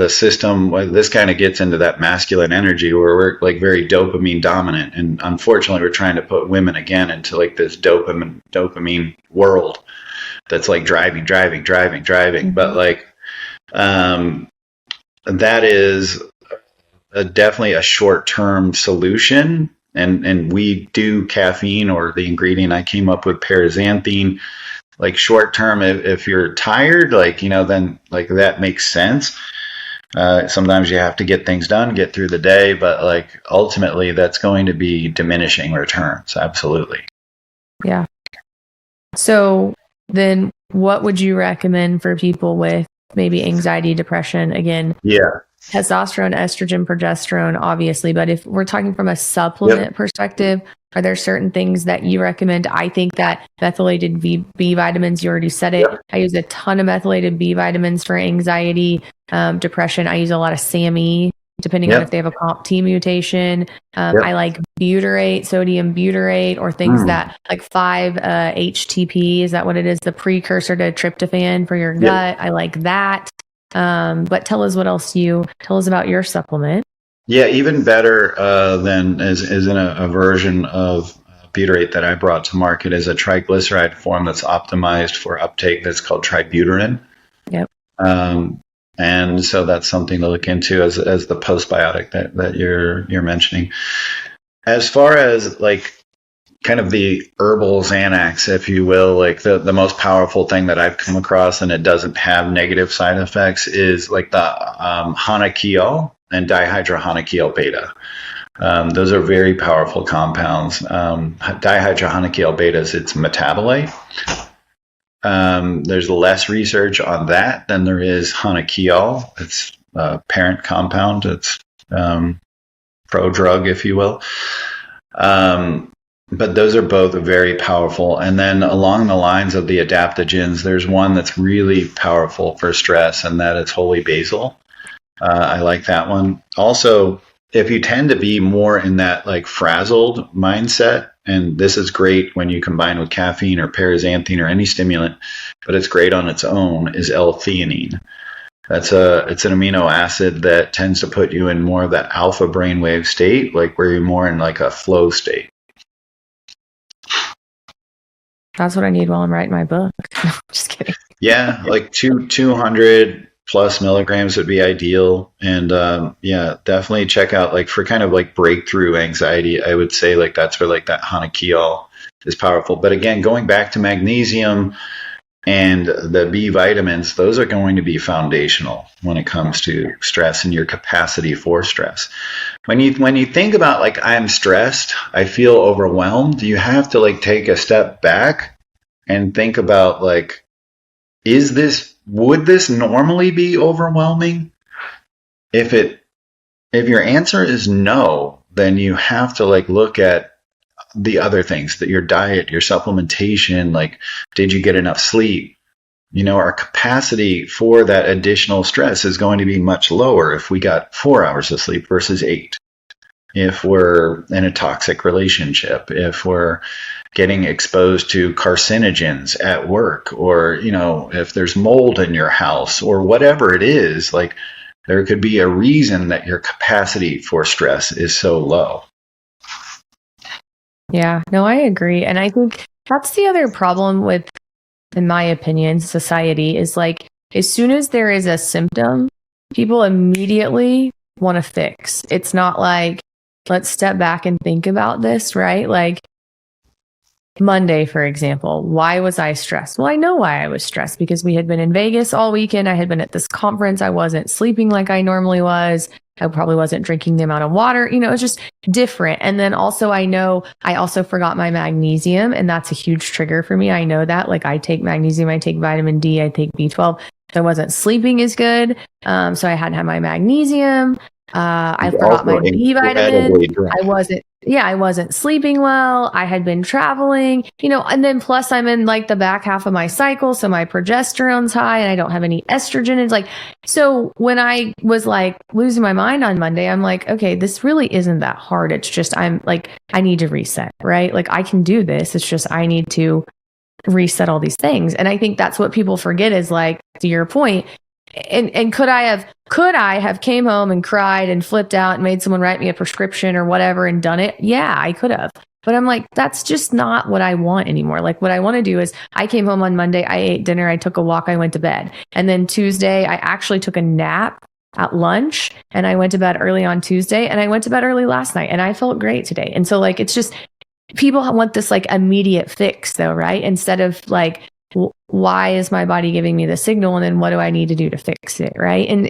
system. This kind of gets into that masculine energy where we're like very dopamine dominant, and unfortunately, we're trying to put women again into like this dopamine world that's like driving. But like, that is definitely a short-term solution, and we do caffeine, or the ingredient I came up with, paraxanthine, like short-term. If you're tired, then like that makes sense. Sometimes you have to get things done, get through the day, but like ultimately that's going to be diminishing returns. Absolutely. Yeah. So then what would you recommend for people with maybe anxiety, depression? Again, testosterone, estrogen, progesterone, obviously. But if we're talking from a supplement perspective, are there certain things that you recommend? I think that methylated B vitamins, you already said it. I use a ton of methylated B vitamins for anxiety, depression. I use a lot of SAMe, depending on if they have a COMT mutation. I like butyrate, sodium butyrate, or things that like 5-HTP. Is that what it is? The precursor to tryptophan for your gut. I like that. But tell us tell us about your supplement. Yeah, even better than is in a version of butyrate that I brought to market is a triglyceride form that's optimized for uptake. That's called tributyrin. And so that's something to look into as the postbiotic that you're mentioning. As far as like kind of the herbal Xanax, if you will, like the most powerful thing that I've come across, and it doesn't have negative side effects, is like the hanakiol and dihydrohanakiol beta. Those are very powerful compounds. Dihydrohanakiol beta is its metabolite. There's less research on that than there is hanakiol. It's a parent compound. It's pro-drug, if you will. But those are both very powerful. And then along the lines of the adaptogens, there's one that's really powerful for stress, and that is holy basil. I like that one. Also, if you tend to be more in that like frazzled mindset, and this is great when you combine with caffeine or paraxanthine or any stimulant, but it's great on its own, is L-theanine. It's an amino acid that tends to put you in more of that alpha brainwave state, like where you're more in like a flow state. That's what I need while I'm writing my book. No, just kidding. Yeah, like 200 plus milligrams would be ideal. And yeah, definitely check out, like for kind of like breakthrough anxiety, I would say like that's where like that hanakiol is powerful. But again, going back to magnesium and the B vitamins, those are going to be foundational when it comes to stress and your capacity for stress. When you think about like, I'm stressed, I feel overwhelmed, you have to like take a step back and think about like, would this normally be overwhelming? If your answer is no, then you have to like look at the other things, that your diet, your supplementation, like, did you get enough sleep? You know, our capacity for that additional stress is going to be much lower if we got 4 hours of sleep versus 8. If we're in a toxic relationship, if we're getting exposed to carcinogens at work, or, you know, if there's mold in your house or whatever it is, like there could be a reason that your capacity for stress is so low. Yeah, no, I agree. And I think that's the other problem with, in my opinion, society is like, as soon as there is a symptom, people immediately want to fix. It's not like, let's step back and think about this, right? Like Monday, for example, why was I stressed? Well, I know why I was stressed, because we had been in Vegas all weekend. I had been at this conference. I wasn't sleeping like I normally was. I probably wasn't drinking the amount of water. You know, it's just different. And then also, I know I also forgot my magnesium, and that's a huge trigger for me. I know that. Like, I take magnesium, I take vitamin D, I take B12. So I wasn't sleeping as good. So I hadn't had my magnesium. I forgot my B vitamin. I wasn't sleeping well. I had been traveling, you know, and then plus I'm in like the back half of my cycle. So my progesterone's high and I don't have any estrogen. It's like, so when I was like losing my mind on Monday, I'm like, okay, this really isn't that hard. It's just, I'm like, I need to reset, right? Like I can do this. It's just, I need to reset all these things. And I think that's what people forget is like, to your point, and could I have came home and cried and flipped out and made someone write me a prescription or whatever and done it? Yeah, I could have. But I'm like, that's just not what I want anymore. Like what I want to do is I came home on Monday, I ate dinner, I took a walk, I went to bed. And then Tuesday, I actually took a nap at lunch and I went to bed early on Tuesday and I went to bed early last night and I felt great today. And so like, it's just, people want this like immediate fix though, right? Instead of like, why is my body giving me the signal? And then what do I need to do to fix it? Right. And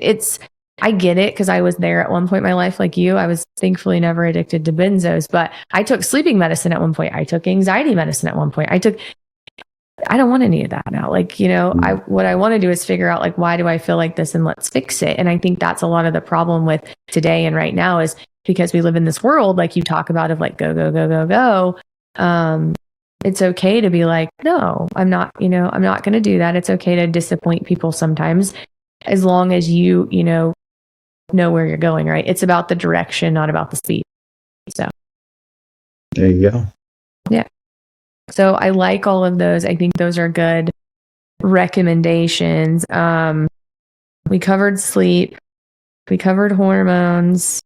I get it because I was there at one point in my life, like you. I was thankfully never addicted to benzos, but I took sleeping medicine at one point. I took anxiety medicine at one point. I don't want any of that now. Like, you know, what I want to do is figure out like, why do I feel like this and let's fix it. And I think that's a lot of the problem with today and right now is because we live in this world, like you talk about of like, go, go, go, go, go. It's okay to be like, no, I'm not going to do that. It's okay to disappoint people sometimes, as long as you know where you're going, right? It's about the direction, not about the speed. So there you go. Yeah. So I like all of those. I think those are good recommendations. We covered sleep. We covered hormones.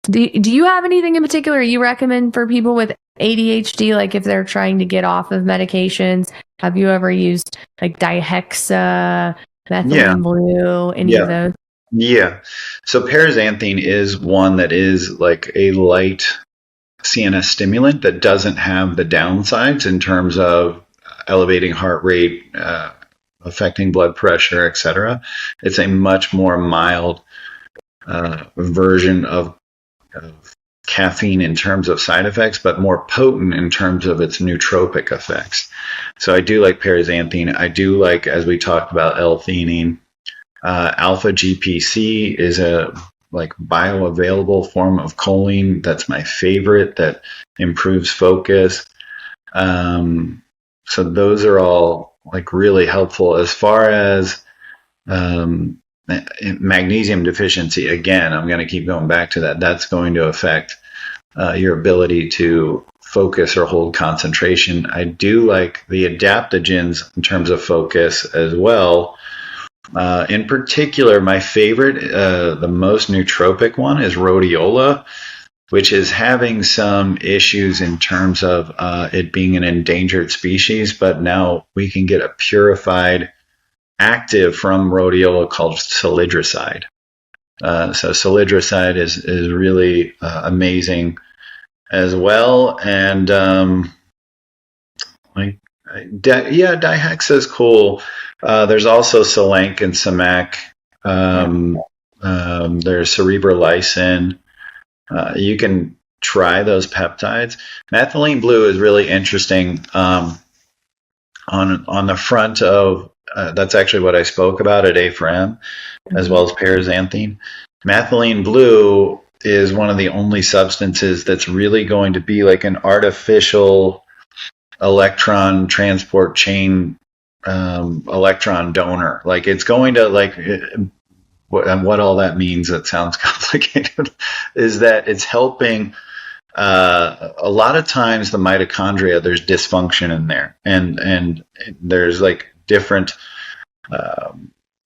Do you have anything in particular you recommend for people with ADHD, like if they're trying to get off of medications? Have you ever used like dihexa, methylene blue, any of those? Yeah. So paraxanthine is one that is like a light CNS stimulant that doesn't have the downsides in terms of elevating heart rate, affecting blood pressure, etc. It's a much more mild version of caffeine in terms of side effects, but more potent in terms of its nootropic effects. So I do like paraxanthine. I do like, as we talked about, L-theanine. Alpha GPC is a bioavailable form of choline. That's my favorite. That improves focus. So those are all really helpful. As far as magnesium deficiency, again, I'm going to keep going back to that. That's going to affect your ability to focus or hold concentration. I do like the adaptogens in terms of focus as well. In particular, my favorite, the most nootropic one, is rhodiola, which is having some issues in terms of it being an endangered species, but now we can get a purified active from rhodiola called salidroside. So salidroside is really amazing as well. And dihexa is cool. There's also Selenk and Semac. There's cerebrolysine. You can try those peptides. Methylene blue is really interesting. On the front of that's actually what I spoke about at A4M, as well as paraxanthine. Methylene blue is one of the only substances that's really going to be like an artificial electron transport chain electron donor. Like it's going to what all that means, that sounds complicated, is that it's helping a lot of times the mitochondria, there's dysfunction in there, and there's different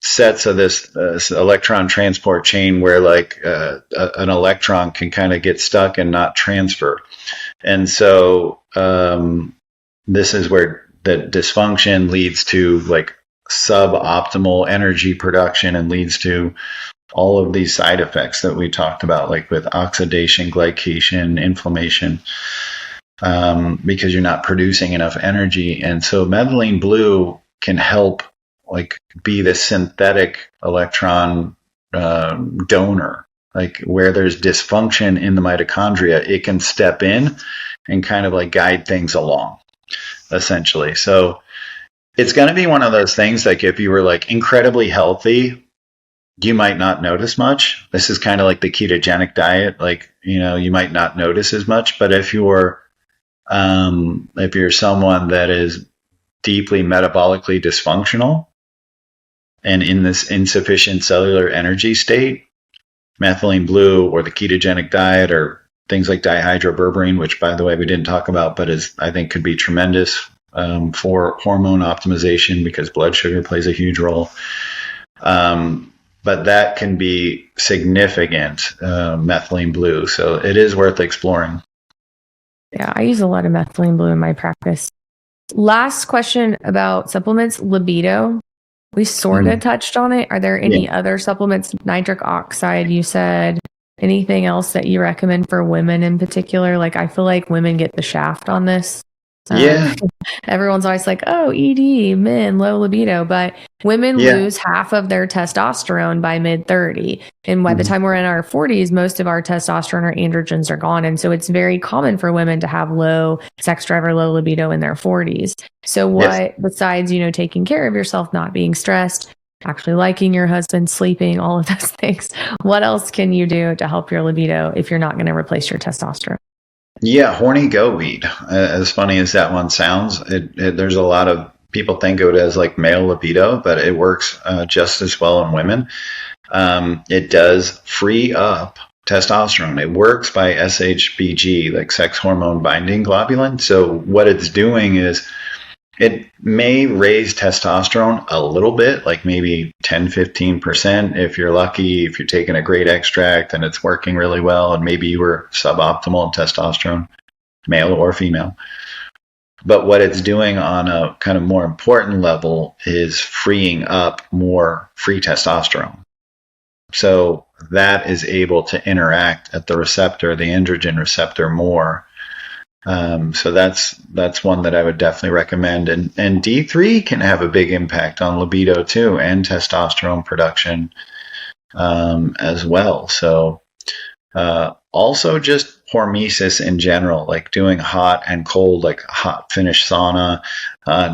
sets of this electron transport chain where an electron can kind of get stuck and not transfer. And so this is where the dysfunction leads to suboptimal energy production and leads to all of these side effects that we talked about, with oxidation, glycation, inflammation, because you're not producing enough energy. And so methylene blue can help be the synthetic electron donor. Where there's dysfunction in the mitochondria, it can step in and kind of guide things along, essentially. So it's going to be one of those things, if you were incredibly healthy, you might not notice much. This is kind of like the ketogenic diet. You might not notice as much, but if you're someone that is deeply metabolically dysfunctional and in this insufficient cellular energy state, methylene blue or the ketogenic diet or things like dihydroberberine, which by the way we didn't talk about, but I think could be tremendous for hormone optimization because blood sugar plays a huge role. But that can be significant, methylene blue. So it is worth exploring. Yeah, I use a lot of methylene blue in my practice. Last question about supplements, libido. We sort of touched on it. Are there any other supplements? Nitric oxide, you said. Anything else that you recommend for women in particular? I feel like women get the shaft on this. Everyone's always like, oh, ED, men, low libido. But women lose half of their testosterone by mid-30. And by the time we're in our 40s, most of our testosterone or androgens are gone. And so it's very common for women to have low sex drive or low libido in their 40s. So what, besides, taking care of yourself, not being stressed, actually liking your husband, sleeping, all of those things, what else can you do to help your libido if you're not going to replace your testosterone? Yeah, horny goat weed. As funny as that one sounds, there's a lot of people think of it as male libido, but it works just as well in women. It does free up testosterone. It works by SHBG, sex hormone binding globulin. So what it's doing is it may raise testosterone a little bit, maybe 10, 15% if you're lucky, if you're taking a great extract and it's working really well, and maybe you were suboptimal in testosterone, male or female. But what it's doing on a kind of more important level is freeing up more free testosterone. So that is able to interact at the receptor, the androgen receptor, more So that's one that I would definitely recommend. And D3 can have a big impact on libido too, and testosterone production as well. So also just hormesis in general, like doing hot and cold, like hot finish sauna,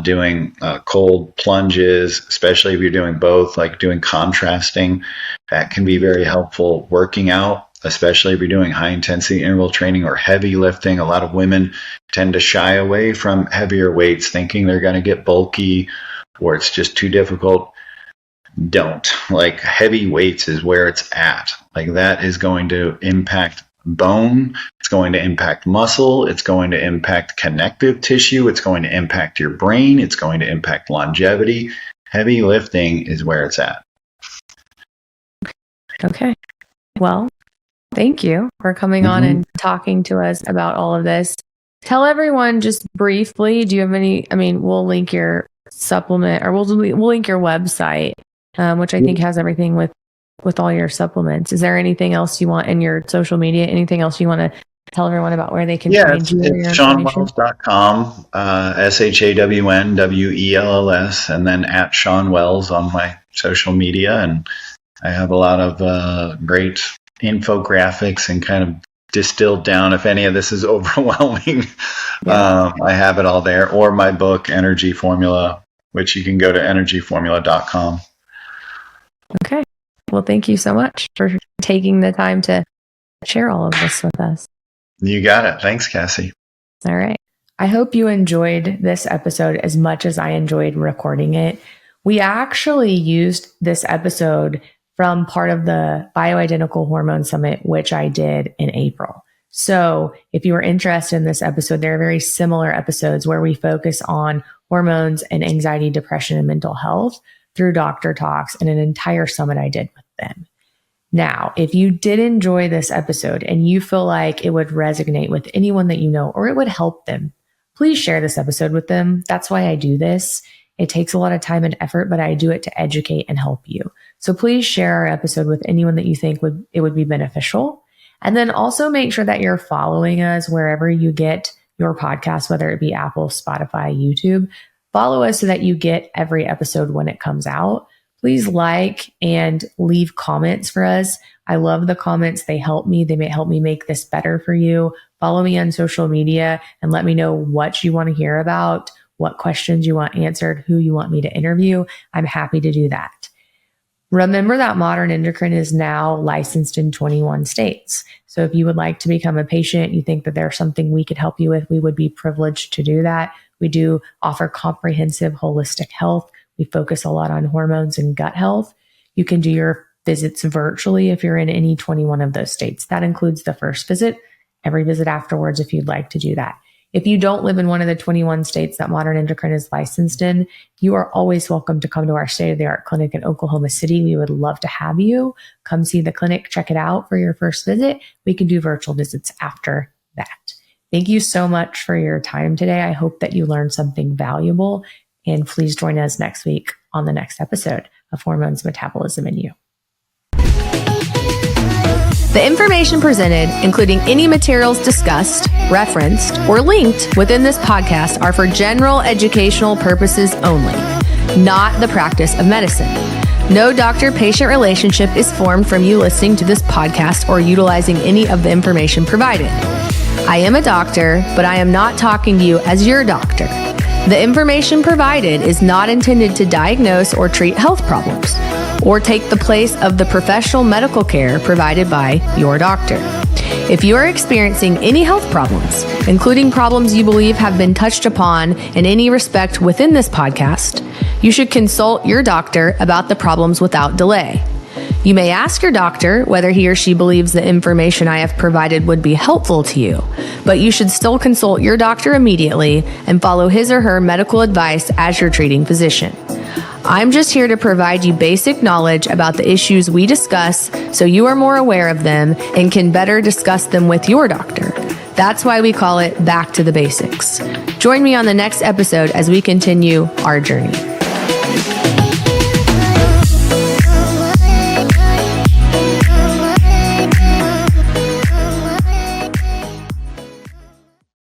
doing cold plunges, especially if you're doing both, like doing contrasting, that can be very helpful. Working out, especially if you're doing high intensity interval training or heavy lifting. A lot of women tend to shy away from heavier weights, thinking they're going to get bulky or it's just too difficult. Don't. Like, heavy weights is where it's at. Like, that is going to impact bone, it's going to impact muscle, it's going to impact connective tissue, it's going to impact your brain, it's going to impact longevity. Heavy lifting is where it's at. Okay. Well, thank you for coming on and talking to us about all of this. Tell everyone just briefly, do you have any, we'll link your supplement, or we'll link your website, which I think has everything with all your supplements. Is there anything else you want in your social media? Anything else you want to tell everyone about where they can find you? It's ShawnWells.com, ShawnWells, and then at Shawn Wells on my social media. And I have a lot of great infographics and kind of distilled down. If any of this is overwhelming, I have it all there. Or my book, Energy Formula, which you can go to energyformula.com. Okay. Well, thank you so much for taking the time to share all of this with us. You got it. Thanks, Cassie. All right. I hope you enjoyed this episode as much as I enjoyed recording it. We actually used this episode from part of the Bioidentical Hormone Summit, which I did in April. So if you are interested in this episode, there are very similar episodes where we focus on hormones and anxiety, depression, and mental health through doctor talks and an entire summit I did with them. Now, if you did enjoy this episode and you feel like it would resonate with anyone that you know, or it would help them, please share this episode with them. That's why I do this. It takes a lot of time and effort, but I do it to educate and help you. So please share our episode with anyone that you think would be beneficial. And then also make sure that you're following us wherever you get your podcast, whether it be Apple, Spotify, YouTube. Follow us so that you get every episode when it comes out. Please like and leave comments for us. I love the comments. They help me. They may help me make this better for you. Follow me on social media and let me know what you want to hear about, what questions you want answered, who you want me to interview. I'm happy to do that. Remember that Modern Endocrine is now licensed in 21 states. So if you would like to become a patient, you think that there's something we could help you with, we would be privileged to do that. We do offer comprehensive holistic health. We focus a lot on hormones and gut health. You can do your visits virtually if you're in any 21 of those states. That includes the first visit, every visit afterwards if you'd like to do that. If you don't live in one of the 21 states that Modern Endocrine is licensed in, you are always welcome to come to our state-of-the-art clinic in Oklahoma City. We would love to have you come see the clinic, check it out for your first visit. We can do virtual visits after that. Thank you so much for your time today. I hope that you learned something valuable, and please join us next week on the next episode of Hormones, Metabolism, and You. The information presented, including any materials discussed, referenced, or linked within this podcast, are for general educational purposes only, not the practice of medicine. No doctor-patient relationship is formed from you listening to this podcast or utilizing any of the information provided. I am a doctor, but I am not talking to you as your doctor. The information provided is not intended to diagnose or treat health problems, or take the place of the professional medical care provided by your doctor. If you are experiencing any health problems, including problems you believe have been touched upon in any respect within this podcast, you should consult your doctor about the problems without delay. You may ask your doctor whether he or she believes the information I have provided would be helpful to you, but you should still consult your doctor immediately and follow his or her medical advice as your treating physician. I'm just here to provide you basic knowledge about the issues we discuss so you are more aware of them and can better discuss them with your doctor. That's why we call it Back to the Basics. Join me on the next episode as we continue our journey.